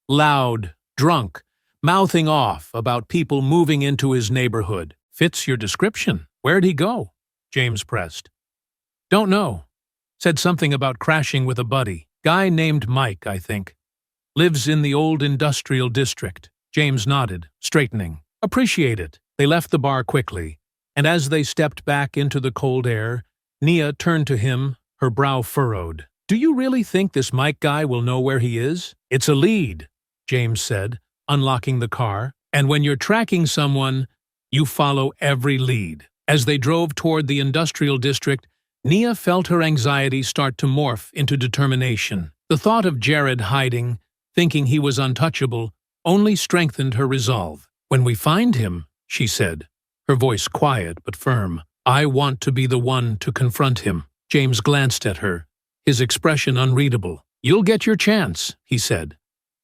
Loud, drunk, mouthing off about people moving into his neighborhood. Fits your description. Where'd he go? James pressed. Don't know. Said something about crashing with a buddy. Guy named Mike, I think. Lives in the old industrial district. James nodded, straightening. Appreciate it. They left the bar quickly, and as they stepped back into the cold air, Nia turned to him, her brow furrowed. Do you really think this Mike guy will know where he is? It's a lead, James said, unlocking the car. And when you're tracking someone, you follow every lead. As they drove toward the industrial district, Nia felt her anxiety start to morph into determination. The thought of Jared hiding, thinking he was untouchable, only strengthened her resolve. When we find him, she said, her voice quiet but firm, I want to be the one to confront him. James glanced at her, his expression unreadable. You'll get your chance, he said.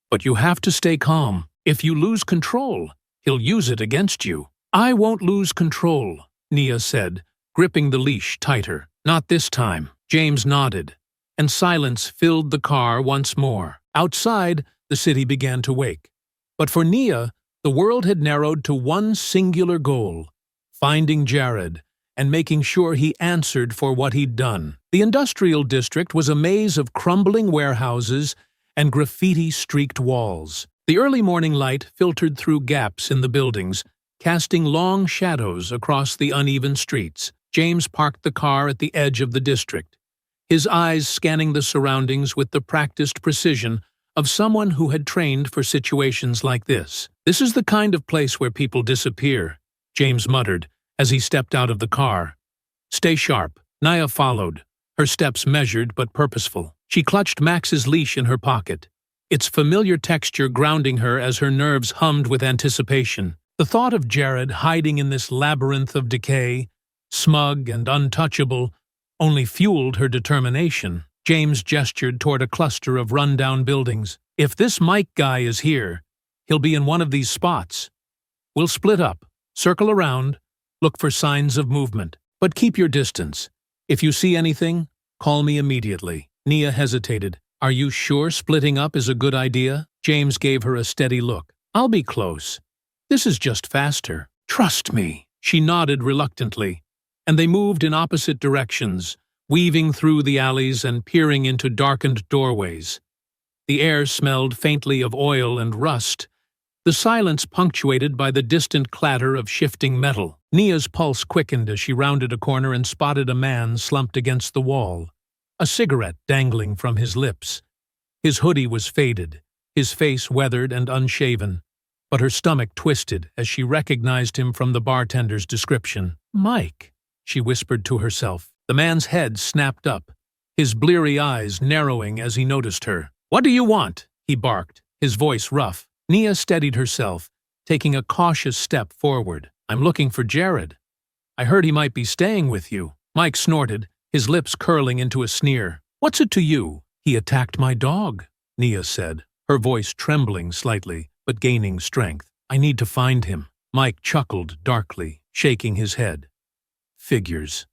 But you have to stay calm. If you lose control, he'll use it against you. I won't lose control, Nia said, gripping the leash tighter. Not this time. James nodded, and silence filled the car once more. Outside, the city began to wake. But for Nia, the world had narrowed to one singular goal, finding Jared and making sure he answered for what he'd done. The industrial district was a maze of crumbling warehouses and graffiti-streaked walls. The early morning light filtered through gaps in the buildings, casting long shadows across the uneven streets. James parked the car at the edge of the district, his eyes scanning the surroundings with the practiced precision of someone who had trained for situations like this. This is the kind of place where people disappear, James muttered as he stepped out of the car. Stay sharp. Nia followed, her steps measured but purposeful. She clutched Max's leash in her pocket, its familiar texture grounding her as her nerves hummed with anticipation. The thought of Jared hiding in this labyrinth of decay, smug and untouchable, only fueled her determination. James gestured toward a cluster of run-down buildings. If this Mike guy is here, he'll be in one of these spots. We'll split up, circle around, look for signs of movement. But keep your distance. If you see anything, call me immediately. Nia hesitated. Are you sure splitting up is a good idea? James gave her a steady look. I'll be close. This is just faster. Trust me. She nodded reluctantly, and they moved in opposite directions, weaving through the alleys and peering into darkened doorways. The air smelled faintly of oil and rust, the silence punctuated by the distant clatter of shifting metal. Nia's pulse quickened as she rounded a corner and spotted a man slumped against the wall, a cigarette dangling from his lips. His hoodie was faded, his face weathered and unshaven, but her stomach twisted as she recognized him from the bartender's description. Mike, she whispered to herself. The man's head snapped up, his bleary eyes narrowing as he noticed her. What do you want? He barked, his voice rough. Nia steadied herself, taking a cautious step forward. I'm looking for Jared. I heard he might be staying with you. Mike snorted, his lips curling into a sneer. What's it to you? He attacked my dog, Nia said, her voice trembling slightly, but gaining strength. I need to find him. Mike chuckled darkly, shaking his head. Figures.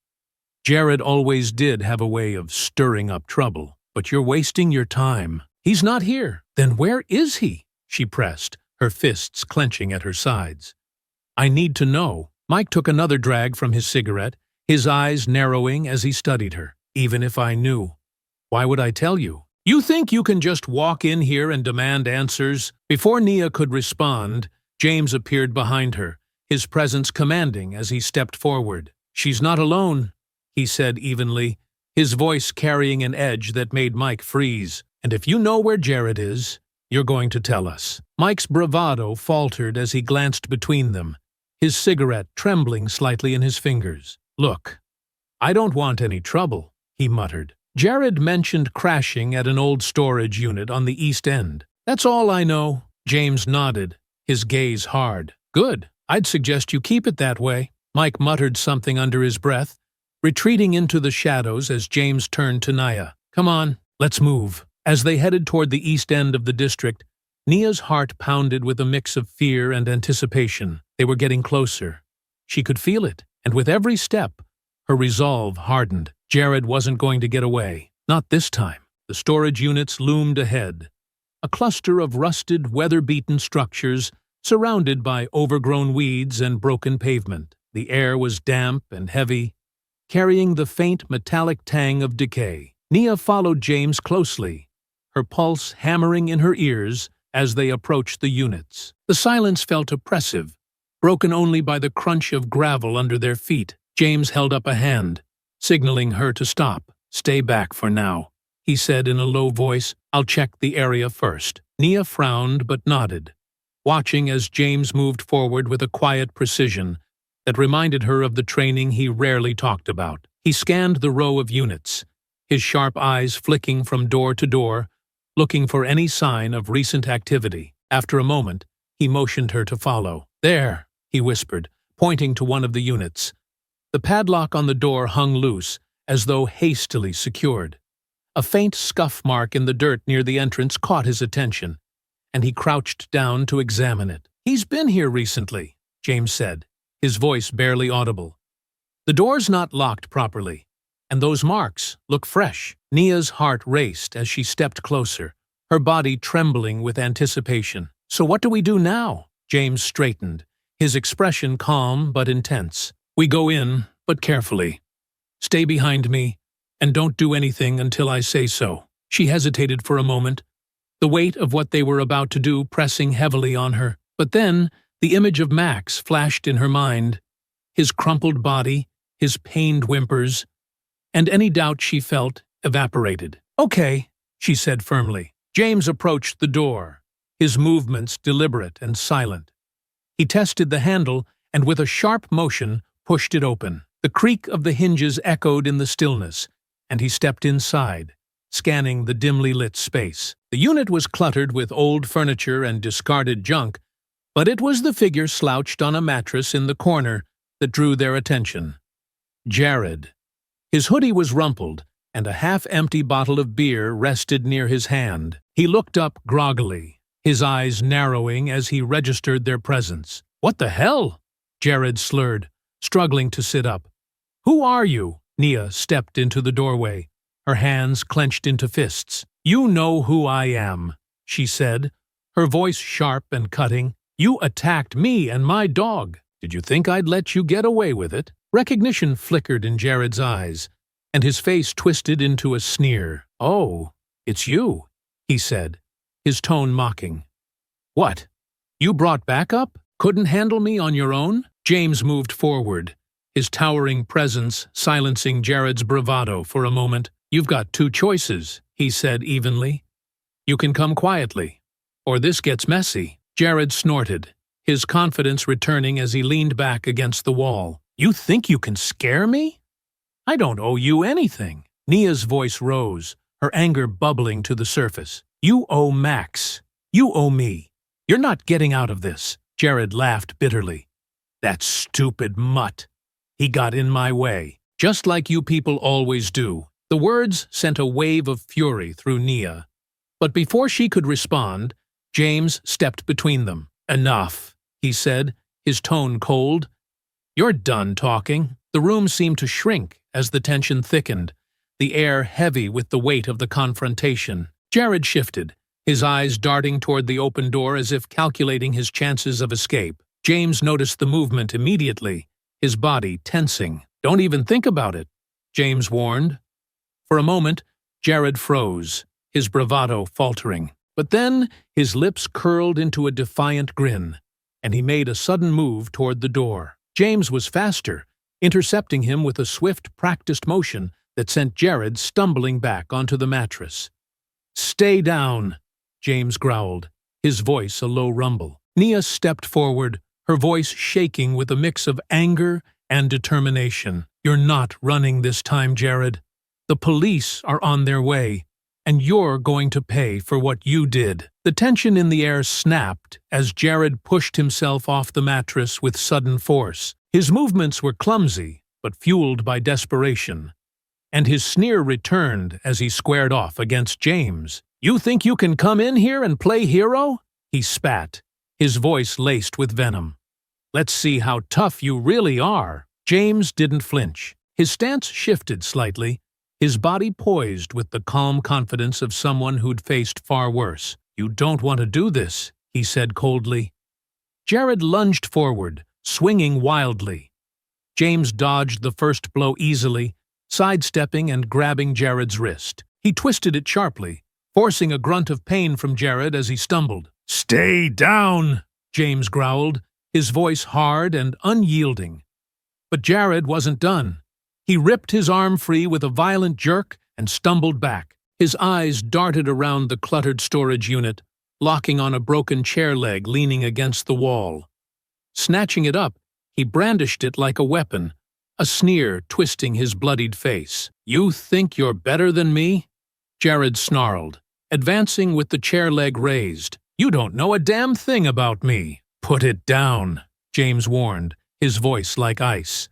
Jared always did have a way of stirring up trouble, but you're wasting your time. He's not here. Then where is he? She pressed, her fists clenching at her sides. I need to know. Mike took another drag from his cigarette, his eyes narrowing as he studied her. Even if I knew, why would I tell you? You think you can just walk in here and demand answers? Before Nia could respond, James appeared behind her, his presence commanding as he stepped forward. She's not alone, he said evenly, his voice carrying an edge that made Mike freeze. And if you know where Jared is, you're going to tell us. Mike's bravado faltered as he glanced between them, his cigarette trembling slightly in his fingers. Look, I don't want any trouble, he muttered. Jared mentioned crashing at an old storage unit on the East End. That's all I know. James nodded, his gaze hard. Good. I'd suggest you keep it that way. Mike muttered something under his breath, retreating into the shadows as James turned to Nia. Come on, let's move. As they headed toward the east end of the district, Nia's heart pounded with a mix of fear and anticipation. They were getting closer. She could feel it, and with every step, her resolve hardened. Jared wasn't going to get away. Not this time. The storage units loomed ahead. A cluster of rusted, weather-beaten structures surrounded by overgrown weeds and broken pavement. The air was damp and heavy, carrying the faint metallic tang of decay. Nia followed James closely, her pulse hammering in her ears as they approached the units. The silence felt oppressive, broken only by the crunch of gravel under their feet. James held up a hand, signaling her to stop. "Stay back for now," he said in a low voice. "I'll check the area first." Nia frowned but nodded, watching as James moved forward with a quiet precision that reminded her of the training he rarely talked about. He scanned the row of units, his sharp eyes flicking from door to door, looking for any sign of recent activity. After a moment, he motioned her to follow. "There," he whispered, pointing to one of the units. The padlock on the door hung loose, as though hastily secured. A faint scuff mark in the dirt near the entrance caught his attention, and he crouched down to examine it. "He's been here recently," James said, his voice barely audible. "The door's not locked properly, and those marks look fresh." Nia's heart raced as she stepped closer, her body trembling with anticipation. "So what do we do now?" James straightened, his expression calm but intense. "We go in, but carefully. Stay behind me, and don't do anything until I say so." She hesitated for a moment, the weight of what they were about to do pressing heavily on her. But then the image of Max flashed in her mind, his crumpled body, his pained whimpers, and any doubt she felt evaporated. "Okay," she said firmly. James approached the door, his movements deliberate and silent. He tested the handle and with a sharp motion pushed it open. The creak of the hinges echoed in the stillness, and he stepped inside, scanning the dimly lit space. The unit was cluttered with old furniture and discarded junk, but it was the figure slouched on a mattress in the corner that drew their attention. Jared. His hoodie was rumpled, and a half-empty bottle of beer rested near his hand. He looked up groggily, his eyes narrowing as he registered their presence. "What the hell?" Jared slurred, struggling to sit up. "Who are you?" Nia stepped into the doorway, her hands clenched into fists. "You know who I am," she said, her voice sharp and cutting. "You attacked me and my dog. Did you think I'd let you get away with it?" Recognition flickered in Jared's eyes, and his face twisted into a sneer. "Oh, it's you," he said, his tone mocking. "What? You brought backup? Couldn't handle me on your own?" James moved forward, his towering presence silencing Jared's bravado for a moment. "You've got two choices," he said evenly. "You can come quietly, or this gets messy." Jared snorted, his confidence returning as he leaned back against the wall. "You think you can scare me? I don't owe you anything." Nia's voice rose, her anger bubbling to the surface. "You owe Max. You owe me. You're not getting out of this." Jared laughed bitterly. "That stupid mutt. He got in my way, just like you people always do." The words sent a wave of fury through Nia, but before she could respond, James stepped between them. "Enough," he said, his tone cold. "You're done talking." The room seemed to shrink as the tension thickened, the air heavy with the weight of the confrontation. Jared shifted, his eyes darting toward the open door as if calculating his chances of escape. James noticed the movement immediately, his body tensing. "Don't even think about it," James warned. For a moment, Jared froze, his bravado faltering. But then his lips curled into a defiant grin, and he made a sudden move toward the door. James was faster, intercepting him with a swift, practiced motion that sent Jared stumbling back onto the mattress. "Stay down," James growled, his voice a low rumble. Nia stepped forward, her voice shaking with a mix of anger and determination. "You're not running this time, Jared. The police are on their way, and you're going to pay for what you did." The tension in the air snapped as Jared pushed himself off the mattress with sudden force. His movements were clumsy, but fueled by desperation, and his sneer returned as he squared off against James. You think you can come in here and play hero? He spat, his voice laced with venom. Let's see how tough you really are. James didn't flinch. His stance shifted slightly, his body poised with the calm confidence of someone who'd faced far worse. You don't want to do this, he said coldly. Jared lunged forward, swinging wildly. James dodged the first blow easily, sidestepping and grabbing Jared's wrist. He twisted it sharply, forcing a grunt of pain from Jared as he stumbled. "Stay down," James growled, his voice hard and unyielding. But Jared wasn't done. He ripped his arm free with a violent jerk and stumbled back. His eyes darted around the cluttered storage unit, locking on a broken chair leg leaning against the wall. Snatching it up, he brandished it like a weapon, a sneer twisting his bloodied face. "You think you're better than me?" Jared snarled, advancing with the chair leg raised. "You don't know a damn thing about me." "Put it down," James warned, his voice like ice.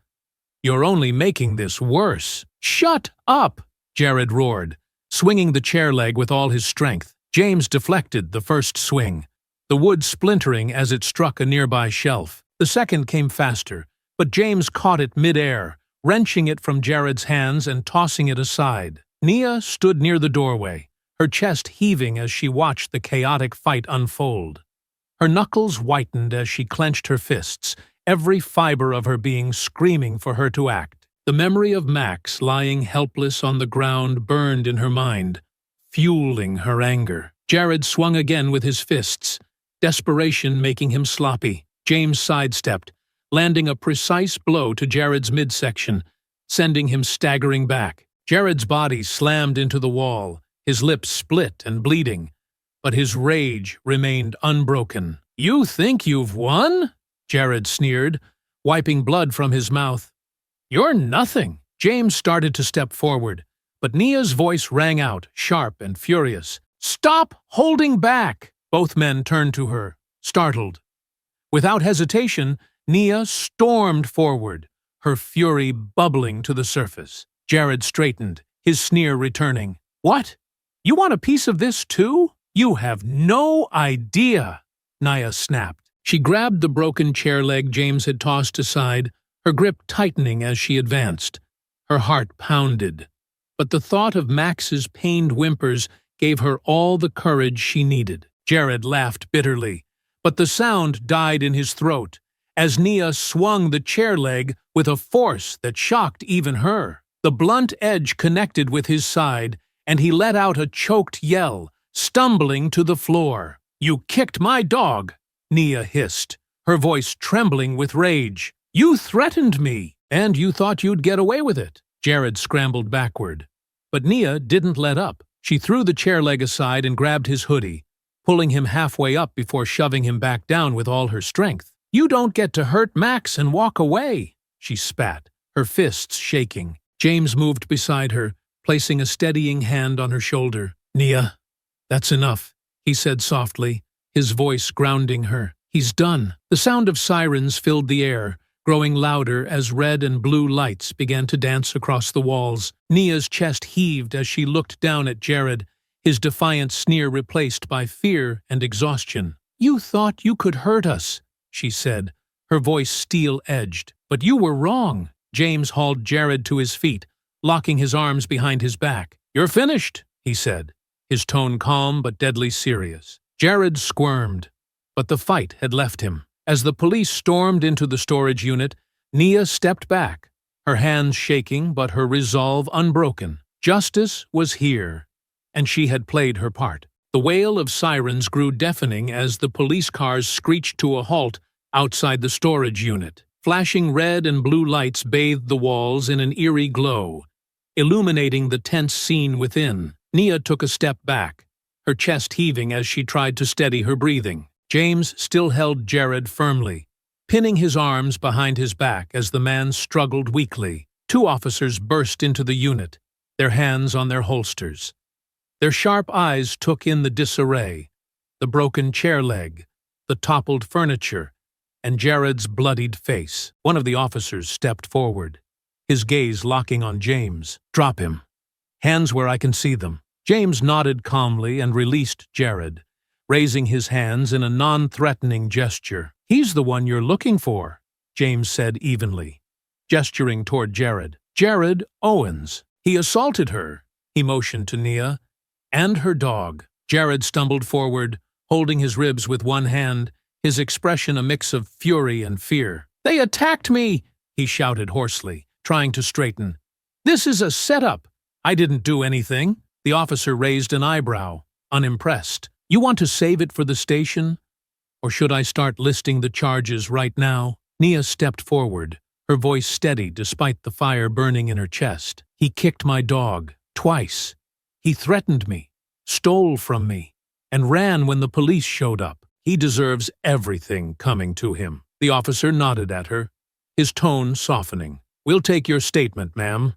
"You're only making this worse." "Shut up!" Jared roared, swinging the chair leg with all his strength. James deflected the first swing, the wood splintering as it struck a nearby shelf. The second came faster, but James caught it mid-air, wrenching it from Jared's hands and tossing it aside. Nia stood near the doorway, her chest heaving as she watched the chaotic fight unfold. Her knuckles whitened as she clenched her fists, every fiber of her being screaming for her to act. The memory of Max lying helpless on the ground burned in her mind, fueling her anger. Jared swung again with his fists, desperation making him sloppy. James sidestepped, landing a precise blow to Jared's midsection, sending him staggering back. Jared's body slammed into the wall, his lips split and bleeding, but his rage remained unbroken. "You think you've won?" Jared sneered, wiping blood from his mouth. "You're nothing." James started to step forward, but Nia's voice rang out, sharp and furious. "Stop holding back!" Both men turned to her, startled. Without hesitation, Nia stormed forward, her fury bubbling to the surface. Jared straightened, his sneer returning. "What? You want a piece of this too? You have no idea," Nia snapped. She grabbed the broken chair leg James had tossed aside, her grip tightening as she advanced. Her heart pounded, but the thought of Max's pained whimpers gave her all the courage she needed. Jared laughed bitterly, but the sound died in his throat as Nia swung the chair leg with a force that shocked even her. The blunt edge connected with his side, and he let out a choked yell, stumbling to the floor. "You kicked my dog," Nia hissed, her voice trembling with rage. "You threatened me, and you thought you'd get away with it." Jared scrambled backward. But Nia didn't let up. She threw the chair leg aside and grabbed his hoodie, pulling him halfway up before shoving him back down with all her strength. "You don't get to hurt Max and walk away," she spat, her fists shaking. James moved beside her, placing a steadying hand on her shoulder. "Nia, that's enough," he said softly, his voice grounding her. "He's done." The sound of sirens filled the air, growing louder as red and blue lights began to dance across the walls. Nia's chest heaved as she looked down at Jared, his defiant sneer replaced by fear and exhaustion. "You thought you could hurt us," she said, her voice steel-edged. "But you were wrong." James hauled Jared to his feet, locking his arms behind his back. "You're finished," he said, his tone calm but deadly serious. Jared squirmed, but the fight had left him. As the police stormed into the storage unit, Nia stepped back, her hands shaking but her resolve unbroken. Justice was here, and she had played her part. The wail of sirens grew deafening as the police cars screeched to a halt outside the storage unit. Flashing red and blue lights bathed the walls in an eerie glow, illuminating the tense scene within. Nia took a step back, her chest heaving as she tried to steady her breathing. James still held Jared firmly, pinning his arms behind his back as the man struggled weakly. Two officers burst into the unit, their hands on their holsters. Their sharp eyes took in the disarray, the broken chair leg, the toppled furniture, and Jared's bloodied face. One of the officers stepped forward, his gaze locking on James. "Drop him. Hands where I can see them." James nodded calmly and released Jared, raising his hands in a non-threatening gesture. "He's the one you're looking for," James said evenly, gesturing toward Jared. "Jared Owens. He assaulted her," he motioned to Nia, "and her dog." Jared stumbled forward, holding his ribs with one hand, his expression a mix of fury and fear. "They attacked me!" he shouted hoarsely, trying to straighten. "This is a setup. I didn't do anything." The officer raised an eyebrow, unimpressed. "You want to save it for the station? Or should I start listing the charges right now?" Nia stepped forward, her voice steady despite the fire burning in her chest. "He kicked my dog, twice. He threatened me, stole from me, and ran when the police showed up. He deserves everything coming to him." The officer nodded at her, his tone softening. "We'll take your statement, ma'am.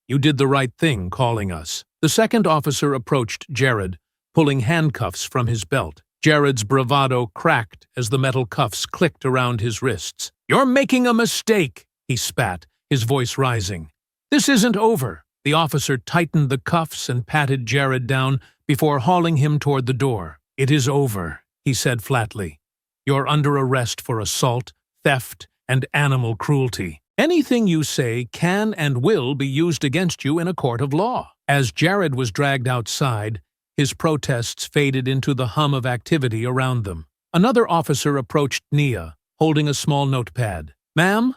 You did the right thing calling us." The second officer approached Jared, pulling handcuffs from his belt. Jared's bravado cracked as the metal cuffs clicked around his wrists. "You're making a mistake," he spat, his voice rising. "This isn't over." The officer tightened the cuffs and patted Jared down before hauling him toward the door. "It is over," he said flatly. "You're under arrest for assault, theft, and animal cruelty. Anything you say can and will be used against you in a court of law." As Jared was dragged outside, his protests faded into the hum of activity around them. Another officer approached Nia, holding a small notepad. "Ma'am,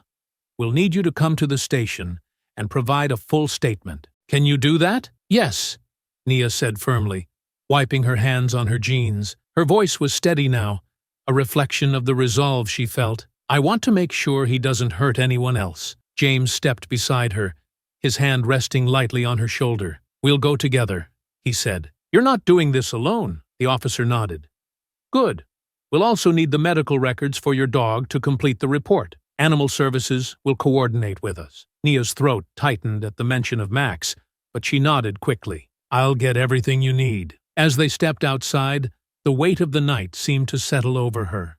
we'll need you to come to the station and provide a full statement. Can you do that?" "Yes," Nia said firmly, wiping her hands on her jeans. Her voice was steady now, a reflection of the resolve she felt. "I want to make sure he doesn't hurt anyone else." James stepped beside her, his hand resting lightly on her shoulder. "We'll go together," he said. "You're not doing this alone," the officer nodded. "Good. We'll also need the medical records for your dog to complete the report. Animal Services will coordinate with us." Nia's throat tightened at the mention of Max, but she nodded quickly. "I'll get everything you need." As they stepped outside, the weight of the night seemed to settle over her.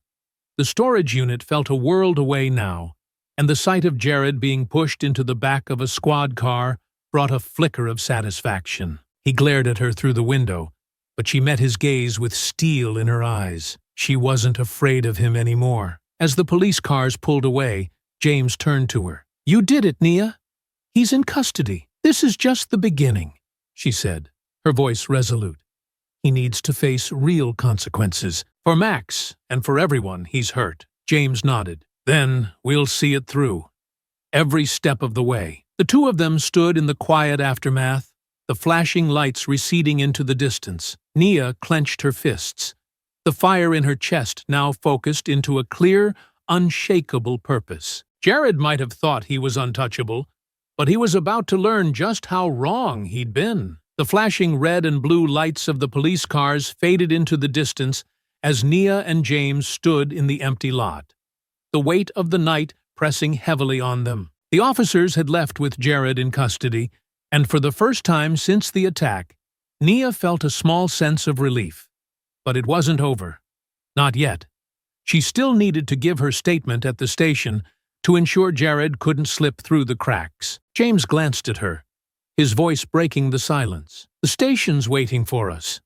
The storage unit felt a world away now, and the sight of Jared being pushed into the back of a squad car brought a flicker of satisfaction. He glared at her through the window, but she met his gaze with steel in her eyes. She wasn't afraid of him anymore. As the police cars pulled away, James turned to her. "You did it, Nia. He's in custody. This is just the beginning," she said, her voice resolute. "He needs to face real consequences. For Max, and for everyone he's hurt." James nodded. "Then we'll see it through. Every step of the way." The two of them stood in the quiet aftermath, the flashing lights receding into the distance. Nia clenched her fists, the fire in her chest now focused into a clear, unshakable purpose. Jared might have thought he was untouchable, but he was about to learn just how wrong he'd been. The flashing red and blue lights of the police cars faded into the distance as Nia and James stood in the empty lot, the weight of the night pressing heavily on them. The officers had left with Jared in custody, and for the first time since the attack, Nia felt a small sense of relief. But it wasn't over. Not yet. She still needed to give her statement at the station to ensure Jared couldn't slip through the cracks. James glanced at her, his voice breaking the silence. "The station's waiting for us.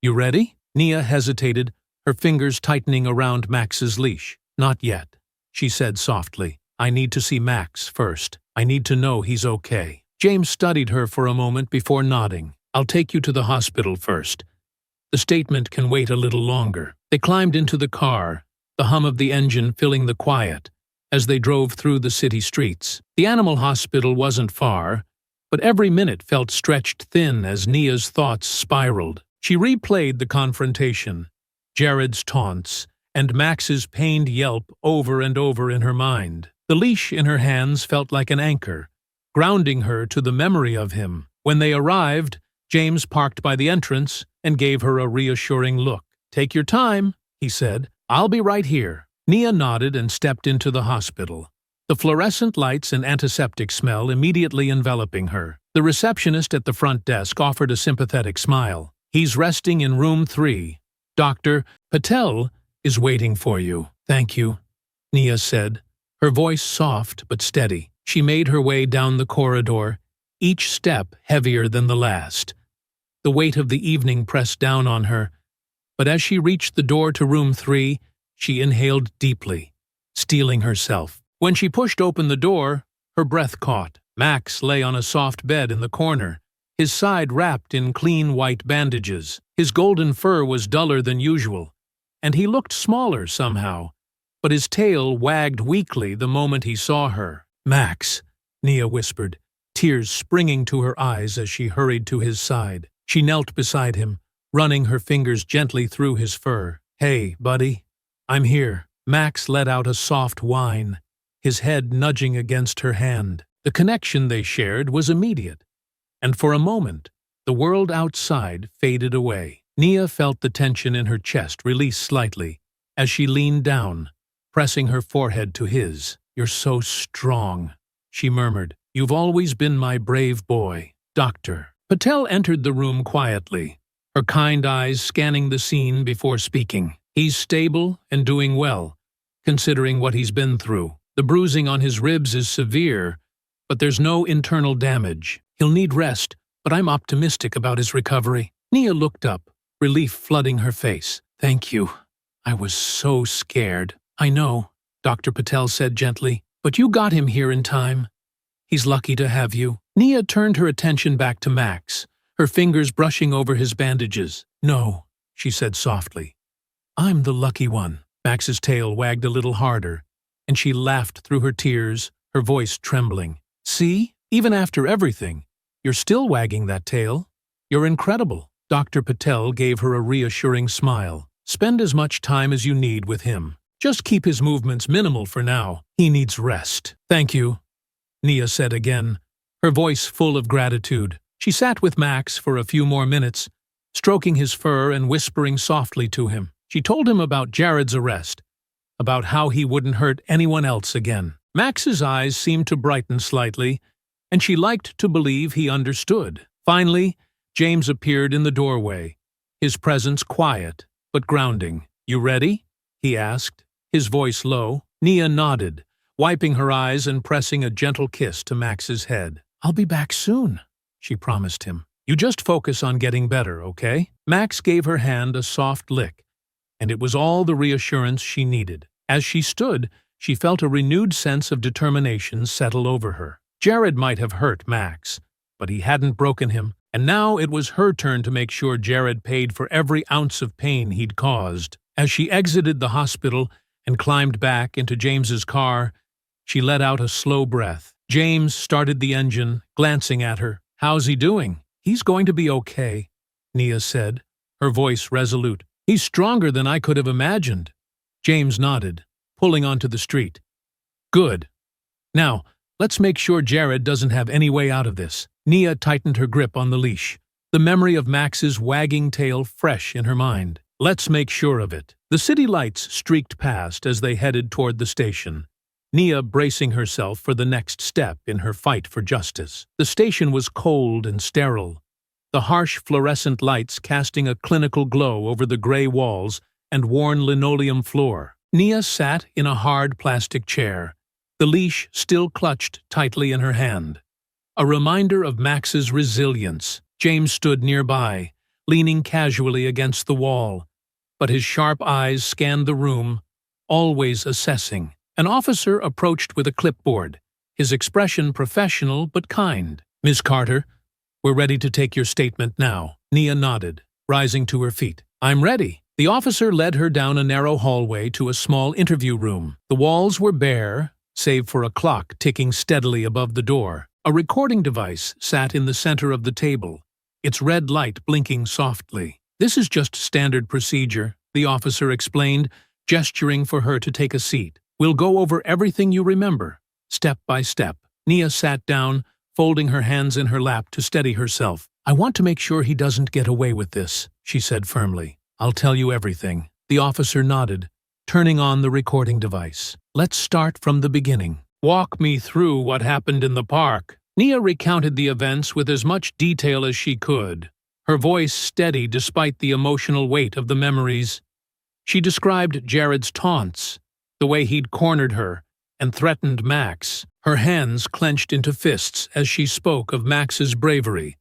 You ready?" Nia hesitated, her fingers tightening around Max's leash. "Not yet," she said softly. "I need to see Max first. I need to know he's okay." James studied her for a moment before nodding. "I'll take you to the hospital first. The statement can wait a little longer." They climbed into the car, the hum of the engine filling the quiet, as they drove through the city streets. The animal hospital wasn't far, but every minute felt stretched thin as Nia's thoughts spiraled. She replayed the confrontation, Jared's taunts, and Max's pained yelp over and over in her mind. The leash in her hands felt like an anchor, grounding her to the memory of him. When they arrived, James parked by the entrance and gave her a reassuring look. "Take your time," he said. "I'll be right here." Nia nodded and stepped into the hospital, the fluorescent lights and antiseptic smell immediately enveloping her. The receptionist at the front desk offered a sympathetic smile. "He's resting in room 3. Dr. Patel is waiting for you." "Thank you," Nia said, her voice soft but steady. She made her way down the corridor, each step heavier than the last. The weight of the evening pressed down on her, but as she reached the door to room 3, she inhaled deeply, steeling herself. When she pushed open the door, her breath caught. Max lay on a soft bed in the corner, his side wrapped in clean white bandages. His golden fur was duller than usual, and he looked smaller somehow, but his tail wagged weakly the moment he saw her. "Max," Nia whispered, tears springing to her eyes as she hurried to his side. She knelt beside him, running her fingers gently through his fur. "Hey, buddy, I'm here." Max let out a soft whine, his head nudging against her hand. The connection they shared was immediate, and for a moment, the world outside faded away. Nia felt the tension in her chest release slightly as she leaned down, pressing her forehead to his. "You're so strong," she murmured. "You've always been my brave boy, Doctor." Patel entered the room quietly, her kind eyes scanning the scene before speaking. "He's stable and doing well, considering what he's been through. The bruising on his ribs is severe, but there's no internal damage. He'll need rest, but I'm optimistic about his recovery." Nia looked up, relief flooding her face. "Thank you. I was so scared." "I know," Dr. Patel said gently, "but you got him here in time. He's lucky to have you." Nia turned her attention back to Max, her fingers brushing over his bandages. "No," she said softly. "I'm the lucky one." Max's tail wagged a little harder, and she laughed through her tears, her voice trembling. "See? Even after everything, you're still wagging that tail. You're incredible." Dr. Patel gave her a reassuring smile. "Spend as much time as you need with him. Just keep his movements minimal for now. He needs rest." "Thank you," Nia said again, her voice full of gratitude. She sat with Max for a few more minutes, stroking his fur and whispering softly to him. She told him about Jared's arrest, about how he wouldn't hurt anyone else again. Max's eyes seemed to brighten slightly, and she liked to believe he understood. Finally, James appeared in the doorway, his presence quiet but grounding. "You ready?" he asked, his voice low. Nia nodded, wiping her eyes and pressing a gentle kiss to Max's head. "I'll be back soon," she promised him. "You just focus on getting better, okay?" Max gave her hand a soft lick, and it was all the reassurance she needed. As she stood, she felt a renewed sense of determination settle over her. Jared might have hurt Max, but he hadn't broken him, and now it was her turn to make sure Jared paid for every ounce of pain he'd caused. As she exited the hospital and climbed back into James's car, she let out a slow breath. James started the engine, glancing at her. "How's he doing?" "He's going to be okay," Nia said, her voice resolute. "He's stronger than I could have imagined." James nodded, pulling onto the street. "Good. Now, let's make sure Jared doesn't have any way out of this." Nia tightened her grip on the leash, the memory of Max's wagging tail fresh in her mind. "Let's make sure of it." The city lights streaked past as they headed toward the station, Nia bracing herself for the next step in her fight for justice. The station was cold and sterile, the harsh fluorescent lights casting a clinical glow over the gray walls and worn linoleum floor. Nia sat in a hard plastic chair, the leash still clutched tightly in her hand. A reminder of Max's resilience. James stood nearby, leaning casually against the wall, but his sharp eyes scanned the room, always assessing. An officer approached with a clipboard, his expression professional but kind. "Miss Carter, we're ready to take your statement now." Nia nodded, rising to her feet. "I'm ready." The officer led her down a narrow hallway to a small interview room. The walls were bare, save for a clock ticking steadily above the door. A recording device sat in the center of the table, its red light blinking softly. "This is just standard procedure," the officer explained, gesturing for her to take a seat. "We'll go over everything you remember, step by step." Nia sat down, folding her hands in her lap to steady herself. "I want to make sure he doesn't get away with this," she said firmly. "I'll tell you everything." The officer nodded, turning on the recording device. "Let's start from the beginning. Walk me through what happened in the park." Nia recounted the events with as much detail as she could, her voice steady despite the emotional weight of the memories. She described Jared's taunts, the way he'd cornered her and threatened Max, her hands clenched into fists as she spoke of Max's bravery,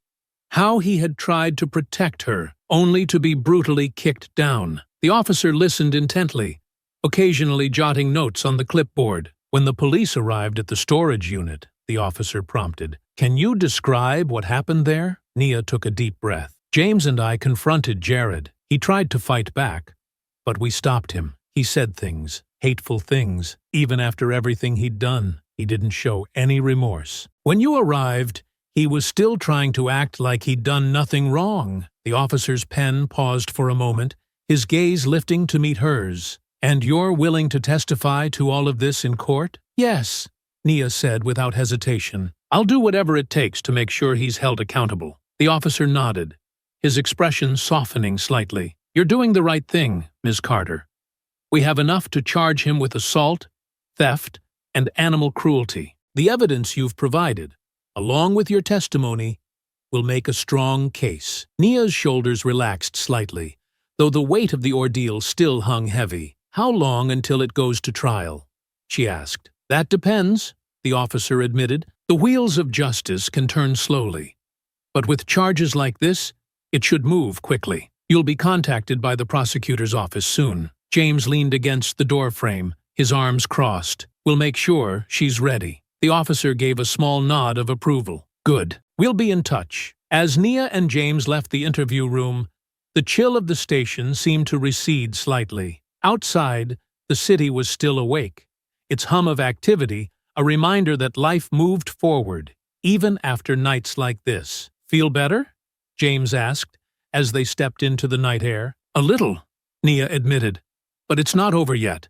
how he had tried to protect her, only to be brutally kicked down. The officer listened intently, occasionally jotting notes on the clipboard. When the police arrived at the storage unit, the officer prompted, "Can you describe what happened there?" Nia took a deep breath. "James and I confronted Jared. He tried to fight back, but we stopped him. He said things, hateful things. Even after everything he'd done, he didn't show any remorse. When you arrived, he was still trying to act like he'd done nothing wrong." The officer's pen paused for a moment, his gaze lifting to meet hers. "And you're willing to testify to all of this in court?" "Yes," Nia said without hesitation. "I'll do whatever it takes to make sure he's held accountable." The officer nodded, his expression softening slightly. "You're doing the right thing, Ms. Carter. We have enough to charge him with assault, theft, and animal cruelty. The evidence you've provided, along with your testimony, will make a strong case." Nia's shoulders relaxed slightly, though the weight of the ordeal still hung heavy. "How long until it goes to trial?" she asked. "That depends," the officer admitted. "The wheels of justice can turn slowly. But with charges like this, it should move quickly. You'll be contacted by the prosecutor's office soon." James leaned against the doorframe, his arms crossed. "We'll make sure she's ready." The officer gave a small nod of approval. "Good. We'll be in touch." As Nia and James left the interview room, the chill of the station seemed to recede slightly. Outside, the city was still awake, its hum of activity a reminder that life moved forward, even after nights like this. "Feel better?" James asked, as they stepped into the night air. "A little," Nia admitted. "But it's not over yet.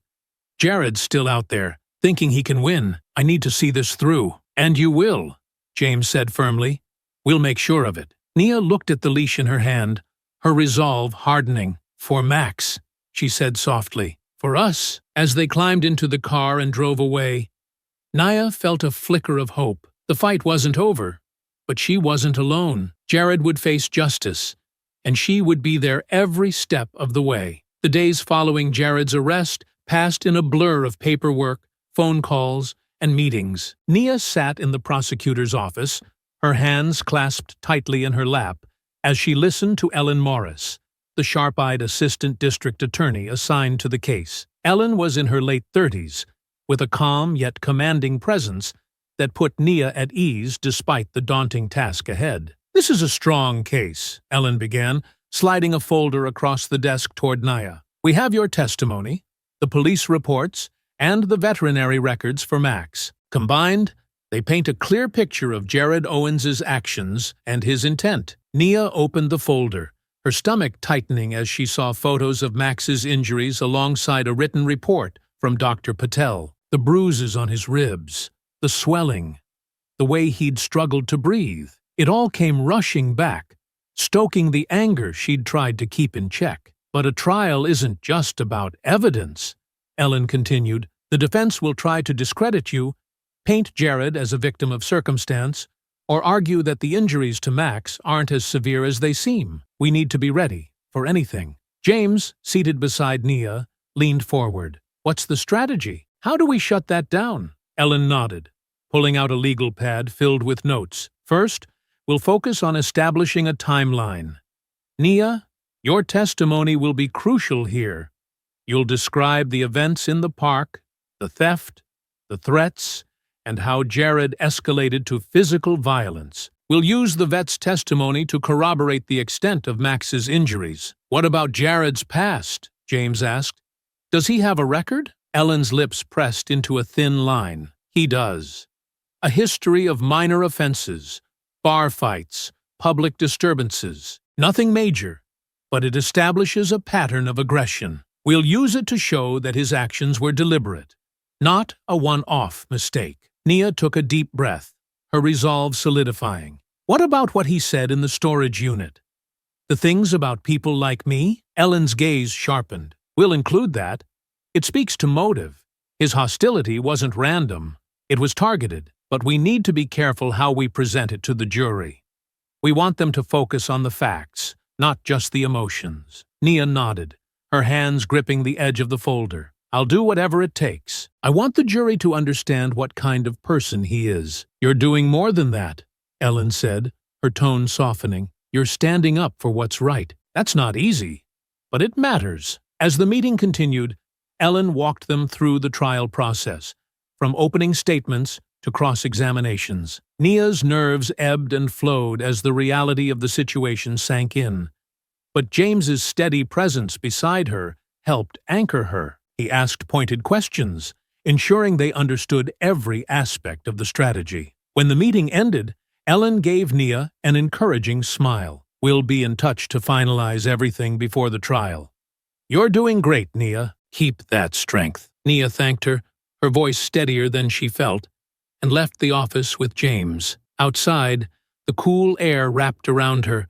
Jared's still out there, thinking he can win. I need to see this through." "And you will," James said firmly. "We'll make sure of it." Nia looked at the leash in her hand, her resolve hardening. "For Max," she said softly. "For us." As they climbed into the car and drove away, Nia felt a flicker of hope. The fight wasn't over, but she wasn't alone. Jared would face justice, and she would be there every step of the way. The days following Jared's arrest passed in a blur of paperwork, phone calls, and meetings. Nia sat in the prosecutor's office, her hands clasped tightly in her lap, as she listened to Ellen Morris, the sharp-eyed assistant district attorney assigned to the case. Ellen was in her late 30s, with a calm yet commanding presence that put Nia at ease despite the daunting task ahead. "This is a strong case," Ellen began, sliding a folder across the desk toward Nia. "We have your testimony, the police reports, and the veterinary records for Max. Combined, they paint a clear picture of Jared Owens's actions and his intent." Nia opened the folder, her stomach tightening as she saw photos of Max's injuries alongside a written report from Dr. Patel. The bruises on his ribs, the swelling, the way he'd struggled to breathe. It all came rushing back, stoking the anger she'd tried to keep in check. "But a trial isn't just about evidence," Ellen continued. "The defense will try to discredit you, paint Jared as a victim of circumstance, or argue that the injuries to Max aren't as severe as they seem. We need to be ready for anything." James, seated beside Nia, leaned forward. "What's the strategy? How do we shut that down?" Ellen nodded, pulling out a legal pad filled with notes. "First, we'll focus on establishing a timeline. Nia, your testimony will be crucial here. You'll describe the events in the park, the theft, the threats, and how Jared escalated to physical violence. We'll use the vet's testimony to corroborate the extent of Max's injuries." "What about Jared's past?" James asked. "Does he have a record?" Ellen's lips pressed into a thin line. "He does. A history of minor offenses, bar fights, public disturbances. Nothing major, but it establishes a pattern of aggression. We'll use it to show that his actions were deliberate, not a one-off mistake." Nia took a deep breath, her resolve solidifying. "What about what he said in the storage unit? The things about people like me?" Ellen's gaze sharpened. "We'll include that. It speaks to motive. His hostility wasn't random. It was targeted, but we need to be careful how we present it to the jury. We want them to focus on the facts, not just the emotions." Nia nodded, her hands gripping the edge of the folder. "I'll do whatever it takes. I want the jury to understand what kind of person he is." "You're doing more than that," Ellen said, her tone softening. "You're standing up for what's right. That's not easy, but it matters." As the meeting continued, Ellen walked them through the trial process, from opening statements to cross-examinations. Nia's nerves ebbed and flowed as the reality of the situation sank in. But James's steady presence beside her helped anchor her. He asked pointed questions, ensuring they understood every aspect of the strategy. When the meeting ended, Ellen gave Nia an encouraging smile. "We'll be in touch to finalize everything before the trial." "You're doing great, Nia. Keep that strength." Nia thanked her, her voice steadier than she felt, and left the office with James. Outside, the cool air wrapped around her,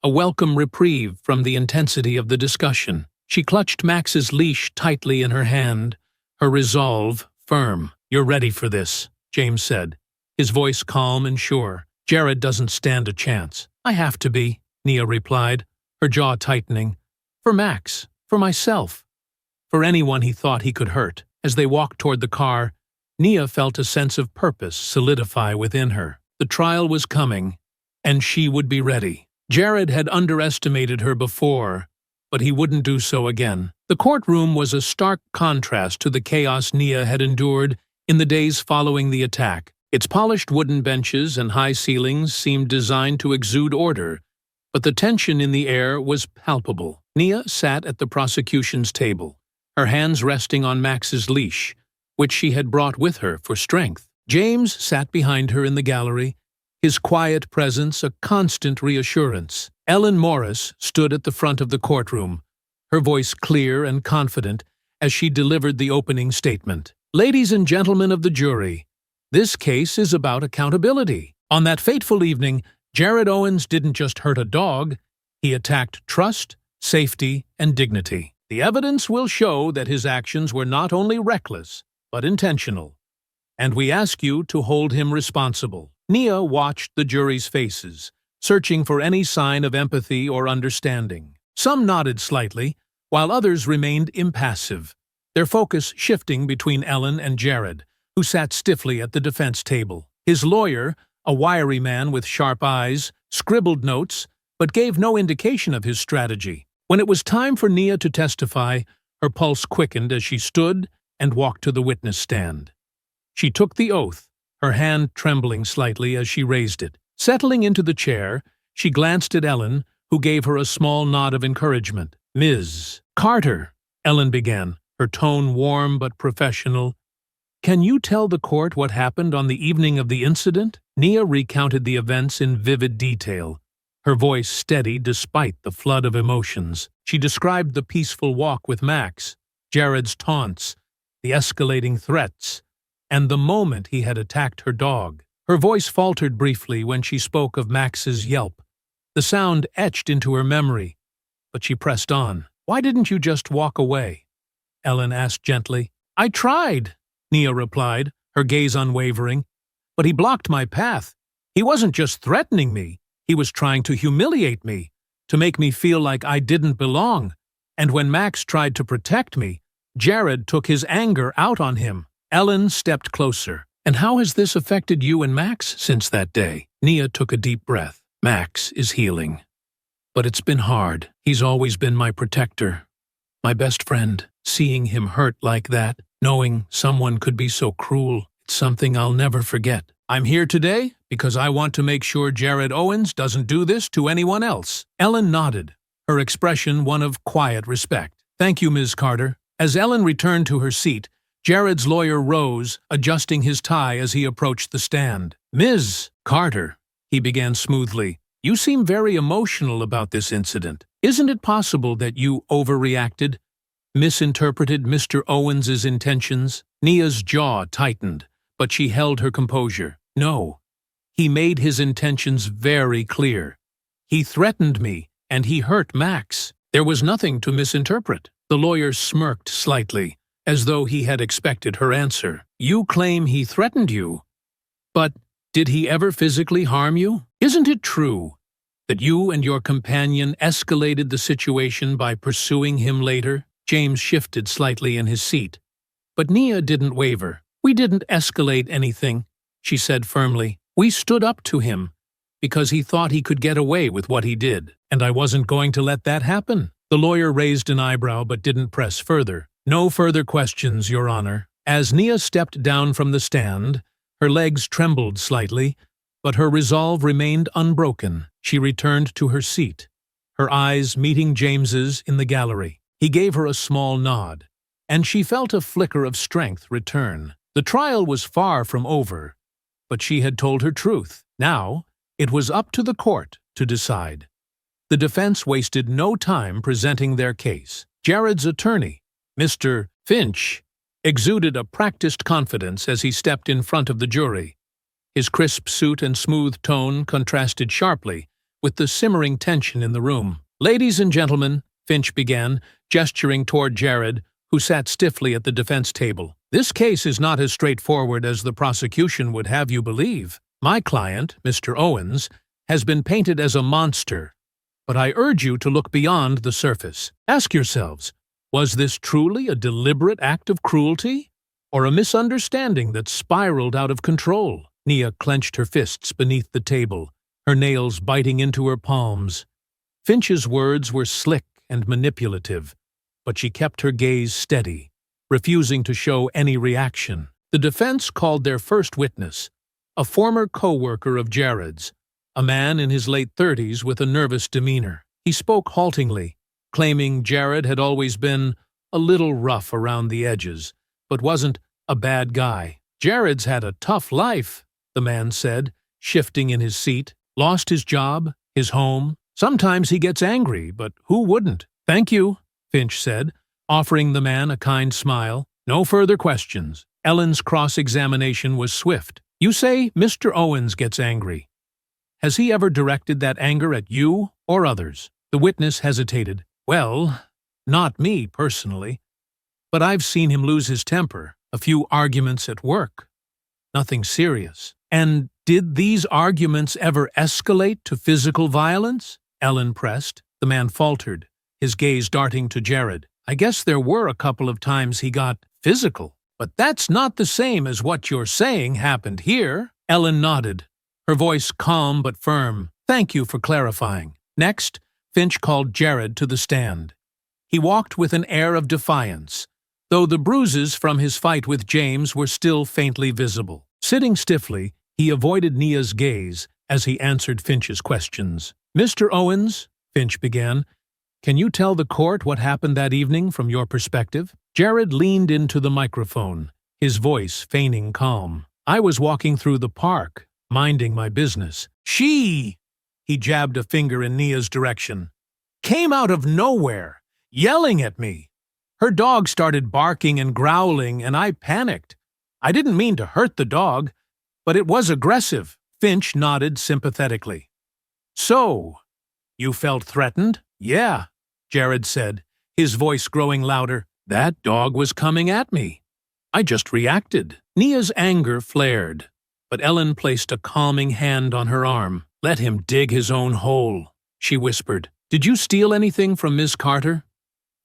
a welcome reprieve from the intensity of the discussion. She clutched Max's leash tightly in her hand, her resolve firm. "You're ready for this," James said, his voice calm and sure. "Jared doesn't stand a chance." "I have to be," Nia replied, her jaw tightening. "For Max, for myself, for anyone he thought he could hurt." As they walked toward the car, Nia felt a sense of purpose solidify within her. The trial was coming, and she would be ready. Jared had underestimated her before, but he wouldn't do so again. The courtroom was a stark contrast to the chaos Nia had endured in the days following the attack. Its polished wooden benches and high ceilings seemed designed to exude order, but the tension in the air was palpable. Nia sat at the prosecution's table, her hands resting on Max's leash, which she had brought with her for strength. James sat behind her in the gallery, his quiet presence a constant reassurance. Ellen Morris stood at the front of the courtroom, her voice clear and confident as she delivered the opening statement. "Ladies and gentlemen of the jury, this case is about accountability. On that fateful evening, Jared Owens didn't just hurt a dog, he attacked trust, safety, and dignity. The evidence will show that his actions were not only reckless, but intentional, and we ask you to hold him responsible." Nia watched the jury's faces, searching for any sign of empathy or understanding. Some nodded slightly, while others remained impassive, their focus shifting between Ellen and Jared, who sat stiffly at the defense table. His lawyer, a wiry man with sharp eyes, scribbled notes, but gave no indication of his strategy. When it was time for Nia to testify, her pulse quickened as she stood and walked to the witness stand. She took the oath, her hand trembling slightly as she raised it. Settling into the chair, she glanced at Ellen, who gave her a small nod of encouragement. "Ms. Carter," Ellen began, her tone warm but professional, "can you tell the court what happened on the evening of the incident?" Nia recounted the events in vivid detail, her voice steady despite the flood of emotions. She described the peaceful walk with Max, Jared's taunts, the escalating threats, and the moment he had attacked her dog. Her voice faltered briefly when she spoke of Max's yelp. The sound etched into her memory, but she pressed on. "Why didn't you just walk away?" Ellen asked gently. "I tried," Nia replied, her gaze unwavering, "but he blocked my path. He wasn't just threatening me, he was trying to humiliate me, to make me feel like I didn't belong. And when Max tried to protect me, Jared took his anger out on him." Ellen stepped closer. "And how has this affected you and Max since that day?" Nia took a deep breath. "Max is healing. But it's been hard. He's always been my protector, my best friend. Seeing him hurt like that, knowing someone could be so cruel, it's something I'll never forget. I'm here today because I want to make sure Jared Owens doesn't do this to anyone else." Ellen nodded, her expression one of quiet respect. "Thank you, Ms. Carter." As Ellen returned to her seat, Jared's lawyer rose, adjusting his tie as he approached the stand. "Ms. Carter," he began smoothly, "you seem very emotional about this incident. Isn't it possible that you overreacted, misinterpreted Mr. Owens's intentions?" Nia's jaw tightened, but she held her composure. "No. He made his intentions very clear. He threatened me, and he hurt Max. There was nothing to misinterpret." The lawyer smirked slightly, as though he had expected her answer. "You claim he threatened you, but did he ever physically harm you? Isn't it true that you and your companion escalated the situation by pursuing him later?" James shifted slightly in his seat, but Nia didn't waver. "We didn't escalate anything," she said firmly. "We stood up to him, because he thought he could get away with what he did, and I wasn't going to let that happen." The lawyer raised an eyebrow but didn't press further. "No further questions, Your Honor." As Nia stepped down from the stand, her legs trembled slightly, but her resolve remained unbroken. She returned to her seat, her eyes meeting James's in the gallery. He gave her a small nod, and she felt a flicker of strength return. The trial was far from over, but she had told her truth. Now, it was up to the court to decide. The defense wasted no time presenting their case. Jared's attorney, Mr. Finch, exuded a practiced confidence as he stepped in front of the jury. His crisp suit and smooth tone contrasted sharply with the simmering tension in the room. "Ladies and gentlemen," Finch began, gesturing toward Jared, who sat stiffly at the defense table, "this case is not as straightforward as the prosecution would have you believe. My client, Mr. Owens, has been painted as a monster, but I urge you to look beyond the surface. Ask yourselves, was this truly a deliberate act of cruelty, or a misunderstanding that spiraled out of control?" Nia clenched her fists beneath the table, her nails biting into her palms. Finch's words were slick and manipulative, but she kept her gaze steady, refusing to show any reaction. The defense called their first witness, a former co-worker of Jared's, a man in his late 30s with a nervous demeanor. He spoke haltingly, claiming Jared had always been a little rough around the edges, but wasn't a bad guy. "Jared's had a tough life," the man said, shifting in his seat. "Lost his job, his home. Sometimes he gets angry, but who wouldn't?" "Thank you," Finch said, offering the man a kind smile. "No further questions." Ellen's cross-examination was swift. "You say Mr. Owens gets angry. Has he ever directed that anger at you or others?" The witness hesitated. "Well, not me personally, but I've seen him lose his temper. A few arguments at work. Nothing serious." "And did these arguments ever escalate to physical violence?" Ellen pressed. The man faltered, his gaze darting to Jared. "I guess there were a couple of times he got physical. But that's not the same as what you're saying happened here." Ellen nodded, her voice calm but firm. "Thank you for clarifying." Next, Finch called Jared to the stand. He walked with an air of defiance, though the bruises from his fight with James were still faintly visible. Sitting stiffly, he avoided Nia's gaze as he answered Finch's questions. "Mr. Owens," Finch began, "can you tell the court what happened that evening from your perspective?" Jared leaned into the microphone, his voice feigning calm. "I was walking through the park, minding my business. She," he jabbed a finger in Nia's direction, "came out of nowhere, yelling at me. Her dog started barking and growling, and I panicked. I didn't mean to hurt the dog, but it was aggressive." Finch nodded sympathetically. "So, you felt threatened?" "Yeah," Jared said, his voice growing louder. "That dog was coming at me. I just reacted." Nia's anger flared, but Ellen placed a calming hand on her arm. "Let him dig his own hole," she whispered. "Did you steal anything from Miss Carter?"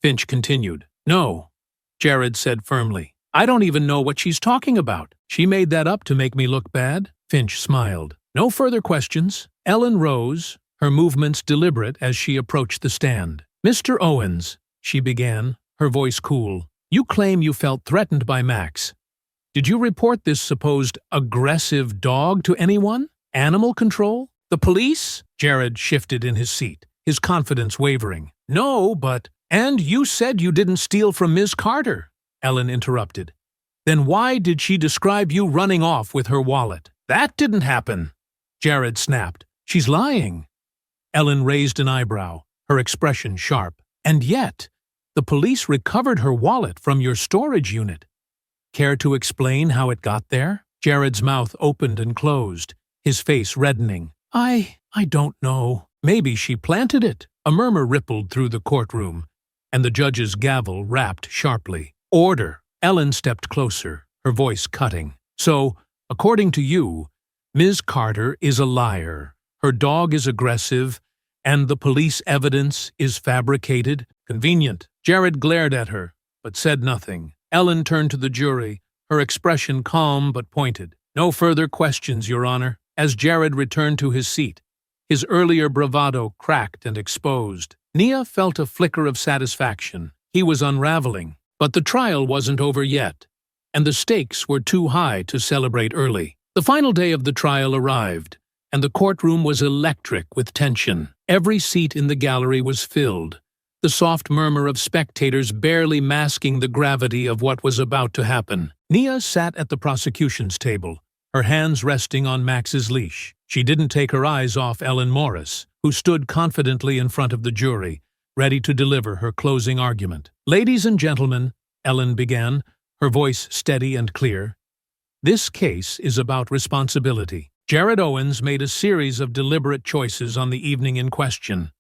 Finch continued. "No," Jared said firmly. "I don't even know what she's talking about. She made that up to make me look bad." Finch smiled. "No further questions." Ellen rose, her movements deliberate as she approached the stand. "Mr. Owens," she began, her voice cool, "you claim you felt threatened by Max. Did you report this supposed aggressive dog to anyone? Animal control? The police?" Jared shifted in his seat, his confidence wavering. "No, but—" "And you said you didn't steal from Ms. Carter," Ellen interrupted. "Then why did she describe you running off with her wallet?" "That didn't happen," Jared snapped. "She's lying." Ellen raised an eyebrow, her expression sharp. "And yet, the police recovered her wallet from your storage unit. Care to explain how it got there?" Jared's mouth opened and closed, his face reddening. I don't know. Maybe she planted it." A murmur rippled through the courtroom, and the judge's gavel rapped sharply. "Order." Ellen stepped closer, her voice cutting. "So, according to you, Ms. Carter is a liar, her dog is aggressive, and the police evidence is fabricated? Convenient." Jared glared at her, but said nothing. Ellen turned to the jury, her expression calm but pointed. "No further questions, Your Honor." As Jared returned to his seat, his earlier bravado cracked and exposed. Nia felt a flicker of satisfaction. He was unraveling. But the trial wasn't over yet, and the stakes were too high to celebrate early. The final day of the trial arrived, and the courtroom was electric with tension. Every seat in the gallery was filled, the soft murmur of spectators barely masking the gravity of what was about to happen. Nia sat at the prosecution's table, her hands resting on Max's leash. She didn't take her eyes off Ellen Morris, who stood confidently in front of the jury, ready to deliver her closing argument. "Ladies and gentlemen," Ellen began, her voice steady and clear, "this case is about responsibility. Jared Owens made a series of deliberate choices on the evening in question.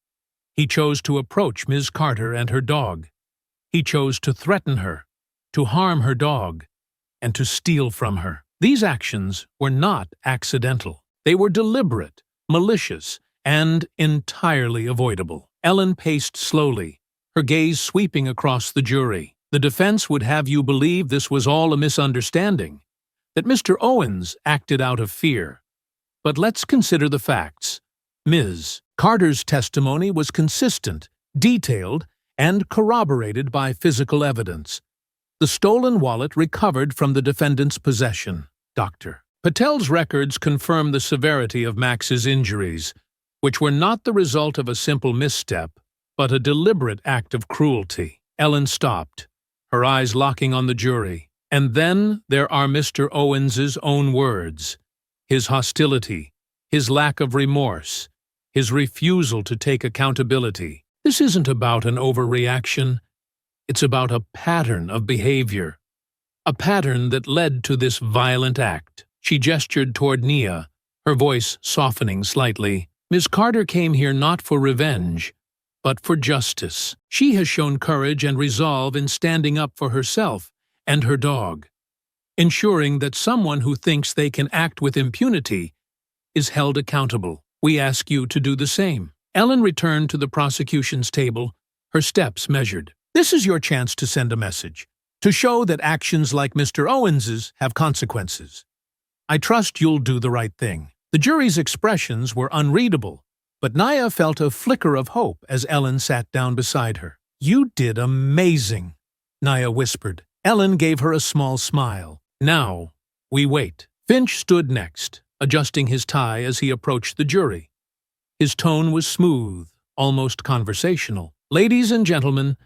He chose to approach Ms. Carter and her dog. He chose to threaten her, to harm her dog, and to steal from her. These actions were not accidental. They were deliberate, malicious, and entirely avoidable." Ellen paced slowly, her gaze sweeping across the jury. "The defense would have you believe this was all a misunderstanding, that Mr. Owens acted out of fear. But let's consider the facts. Ms. Carter's testimony was consistent, detailed, and corroborated by physical evidence. The stolen wallet recovered from the defendant's possession. Dr. Patel's records confirm the severity of Max's injuries, which were not the result of a simple misstep, but a deliberate act of cruelty." Ellen stopped, her eyes locking on the jury. "And then there are Mr. Owens's own words. His hostility, his lack of remorse, his refusal to take accountability. This isn't about an overreaction. It's about a pattern of behavior. A pattern that led to this violent act." She gestured toward Nia, her voice softening slightly. "Ms. Carter came here not for revenge, but for justice. She has shown courage and resolve in standing up for herself and her dog, ensuring that someone who thinks they can act with impunity is held accountable. We ask you to do the same." Ellen returned to the prosecution's table, her steps measured. "This is your chance to send a message, to show that actions like Mr. Owens's have consequences. I trust you'll do the right thing." The jury's expressions were unreadable, but Nia felt a flicker of hope as Ellen sat down beside her. "You did amazing," Nia whispered. Ellen gave her a small smile. "Now, we wait." Finch stood next, adjusting his tie as he approached the jury. His tone was smooth, almost conversational. "Ladies and gentlemen,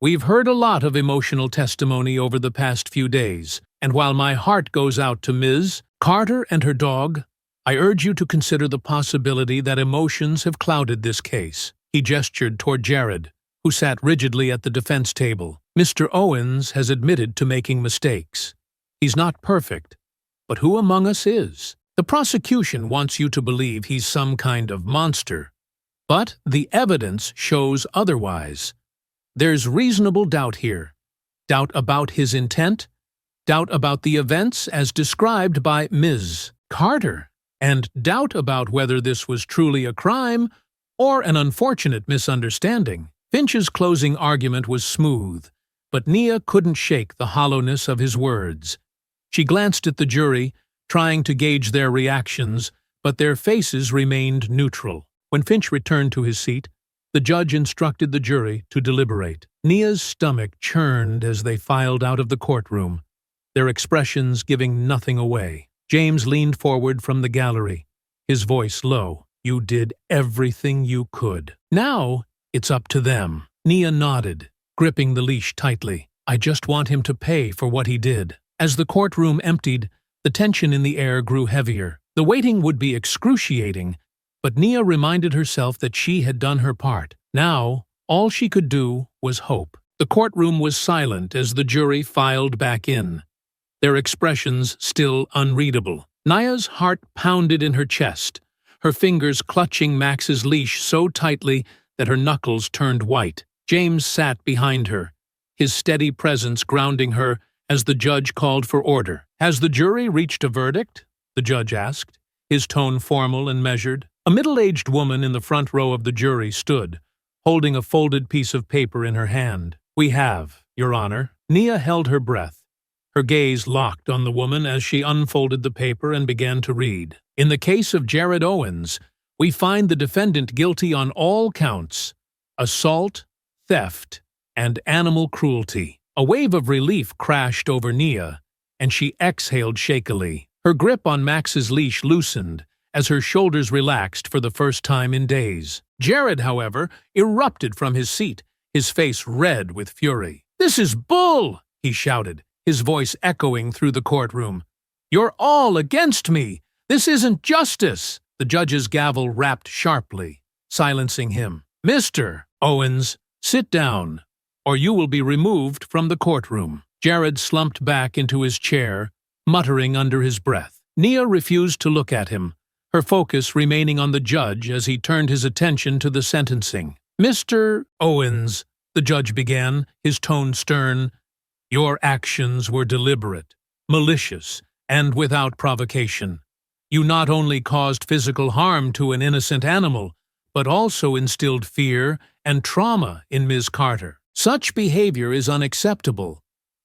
we've heard a lot of emotional testimony over the past few days, and while my heart goes out to Ms. Carter and her dog, I urge you to consider the possibility that emotions have clouded this case." He gestured toward Jared, who sat rigidly at the defense table. "Mr. Owens has admitted to making mistakes. He's not perfect, but who among us is? The prosecution wants you to believe he's some kind of monster, but the evidence shows otherwise. There's reasonable doubt here. Doubt about his intent, doubt about the events as described by Ms. Carter, and doubt about whether this was truly a crime or an unfortunate misunderstanding." Finch's closing argument was smooth, but Nia couldn't shake the hollowness of his words. She glanced at the jury, trying to gauge their reactions, but their faces remained neutral. When Finch returned to his seat, the judge instructed the jury to deliberate. Nia's stomach churned as they filed out of the courtroom, their expressions giving nothing away. James leaned forward from the gallery, his voice low. "You did everything you could. Now it's up to them." Nia nodded, gripping the leash tightly. "I just want him to pay for what he did." As the courtroom emptied, the tension in the air grew heavier. The waiting would be excruciating, but Nia reminded herself that she had done her part. Now, all she could do was hope. The courtroom was silent as the jury filed back in, their expressions still unreadable. Nia's heart pounded in her chest, her fingers clutching Max's leash so tightly that her knuckles turned white. James sat behind her, his steady presence grounding her as the judge called for order. "Has the jury reached a verdict?" the judge asked, his tone formal and measured. A middle-aged woman in the front row of the jury stood, holding a folded piece of paper in her hand. "We have, Your Honor." Nia held her breath, her gaze locked on the woman as she unfolded the paper and began to read. "In the case of Jared Owens, We find the defendant guilty on all counts: assault, theft, and animal cruelty. A wave of relief crashed over Nia, and she exhaled shakily. Her grip on Max's leash loosened as her shoulders relaxed for the first time in days. Jared, however, erupted from his seat, his face red with fury. "This is bull!" he shouted, his voice echoing through the courtroom. "You're all against me! This isn't justice!" The judge's gavel rapped sharply, silencing him. "Mr. Owens, sit down, or you will be removed from the courtroom." Jared slumped back into his chair, muttering under his breath. Nia refused to look at him, her focus remaining on the judge as he turned his attention to the sentencing. "Mr. Owens," the judge began, his tone stern, "your actions were deliberate, malicious, and without provocation. You not only caused physical harm to an innocent animal, but also instilled fear and trauma in Ms. Carter. Such behavior is unacceptable,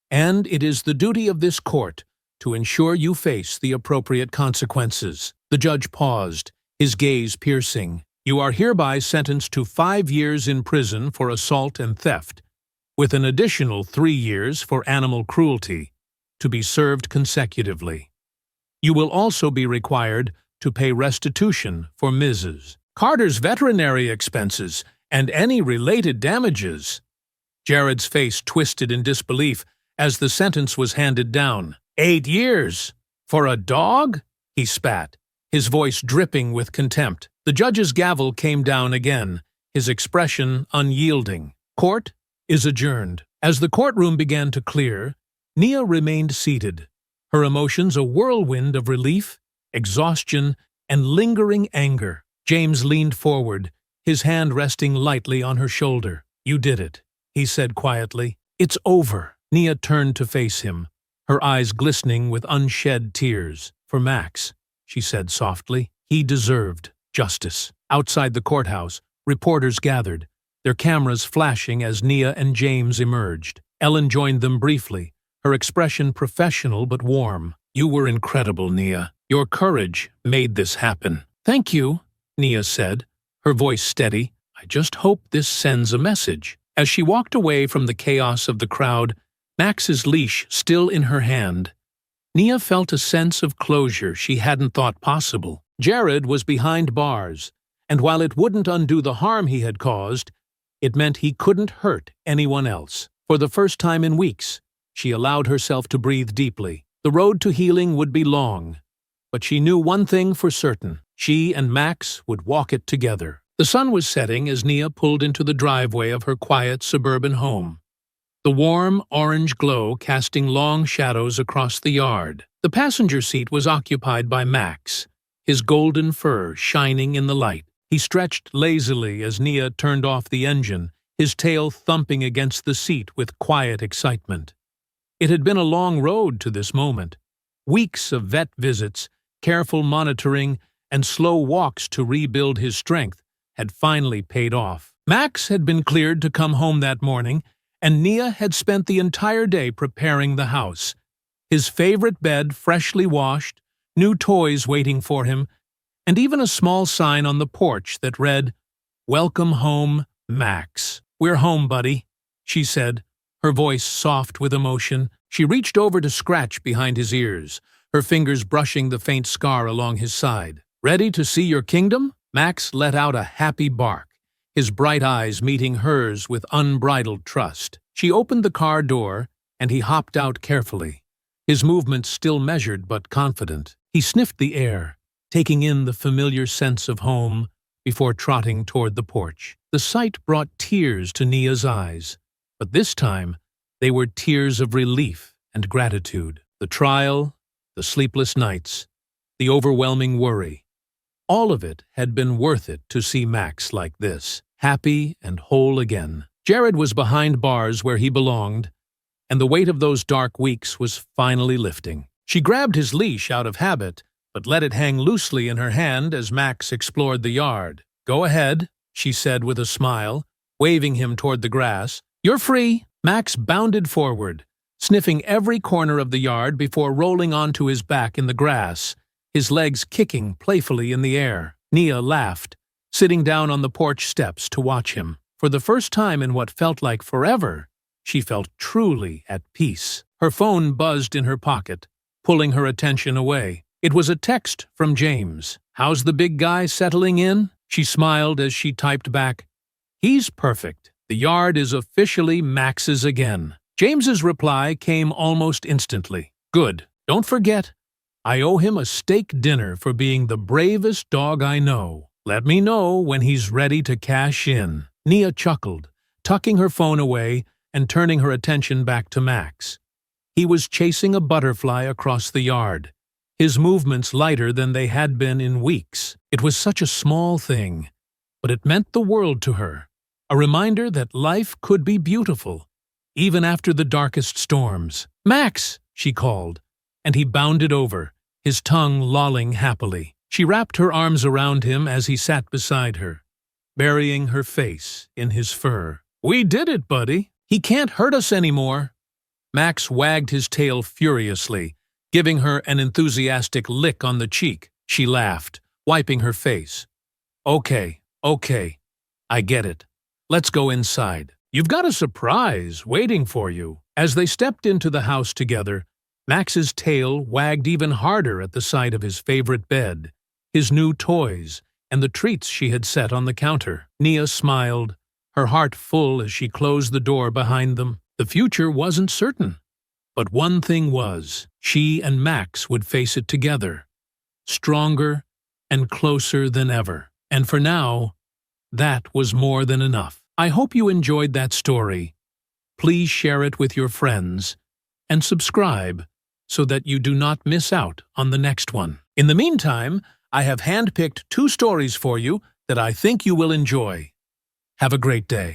and it is the duty of this court to ensure you face the appropriate consequences." The judge paused, his gaze piercing. "You are hereby sentenced to 5 years in prison for assault and theft, with an additional 3 years for animal cruelty, to be served consecutively. You will also be required to pay restitution for Mrs. Carter's veterinary expenses and any related damages." Jared's face twisted in disbelief as the sentence was handed down. 8 years? For a dog?" he spat, his voice dripping with contempt. The judge's gavel came down again, his expression unyielding. "Court is adjourned." As the courtroom began to clear, Nia remained seated, her emotions a whirlwind of relief, exhaustion, and lingering anger. James leaned forward, his hand resting lightly on her shoulder. "You did it," he said quietly. "It's over." Nia turned to face him, her eyes glistening with unshed tears. "For Max," she said softly. "He deserved justice." Outside the courthouse, reporters gathered, their cameras flashing as Nia and James emerged. Ellen joined them briefly, her expression professional but warm. "You were incredible, Nia. Your courage made this happen." "Thank you," Nia said, her voice steady. "I just hope this sends a message." As she walked away from the chaos of the crowd, Max's leash still in her hand, Nia felt a sense of closure she hadn't thought possible. Jared was behind bars, and while it wouldn't undo the harm he had caused, it meant he couldn't hurt anyone else. For the first time in weeks, she allowed herself to breathe deeply. The road to healing would be long, but she knew one thing for certain: she and Max would walk it together. The sun was setting as Nia pulled into the driveway of her quiet suburban home, the warm orange glow casting long shadows across the yard. The passenger seat was occupied by Max, his golden fur shining in the light. He stretched lazily as Nia turned off the engine, his tail thumping against the seat with quiet excitement. It had been a long road to this moment. Weeks of vet visits, careful monitoring, and slow walks to rebuild his strength had finally paid off. Max had been cleared to come home that morning, and Nia had spent the entire day preparing the house. His favorite bed freshly washed, new toys waiting for him, and even a small sign on the porch that read, "Welcome home, Max." "We're home, buddy," she said, her voice soft with emotion. She reached over to scratch behind his ears, her fingers brushing the faint scar along his side. "Ready to see your kingdom?" Max let out a happy bark, his bright eyes meeting hers with unbridled trust. She opened the car door, and he hopped out carefully, his movements still measured but confident. He sniffed the air, taking in the familiar sense of home before trotting toward the porch. The sight brought tears to Nia's eyes, but this time they were tears of relief and gratitude. The trial, the sleepless nights, the overwhelming worry, all of it had been worth it to see Max like this, happy and whole again. Jared was behind bars where he belonged, and the weight of those dark weeks was finally lifting. She grabbed his leash out of habit, but let it hang loosely in her hand as Max explored the yard. "Go ahead," she said with a smile, waving him toward the grass. "You're free." Max bounded forward, sniffing every corner of the yard before rolling onto his back in the grass, his legs kicking playfully in the air. Nia laughed, sitting down on the porch steps to watch him. For the first time in what felt like forever, she felt truly at peace. Her phone buzzed in her pocket, pulling her attention away. It was a text from James. "How's the big guy settling in?" She smiled as she typed back, "He's perfect. The yard is officially Max's again." James's reply came almost instantly. "Good. Don't forget, I owe him a steak dinner for being the bravest dog I know. Let me know when he's ready to cash in." Nia chuckled, tucking her phone away and turning her attention back to Max. He was chasing a butterfly across the yard, his movements lighter than they had been in weeks. It was such a small thing, but it meant the world to her. A reminder that life could be beautiful, even after the darkest storms. "Max!" she called, and he bounded over, his tongue lolling happily. She wrapped her arms around him as he sat beside her, burying her face in his fur. "We did it, buddy. He can't hurt us anymore." Max wagged his tail furiously, giving her an enthusiastic lick on the cheek. She laughed, wiping her face. Okay, I get it. Let's go inside. You've got a surprise waiting for you." As they stepped into the house together, Max's tail wagged even harder at the sight of his favorite bed, his new toys, and the treats she had set on the counter. Nia smiled, her heart full as she closed the door behind them. The future wasn't certain, but one thing was, she and Max would face it together, stronger and closer than ever. And for now, that was more than enough. I hope you enjoyed that story. Please share it with your friends and subscribe so that you do not miss out on the next one. In the meantime, I have handpicked 2 stories for you that I think you will enjoy. Have a great day.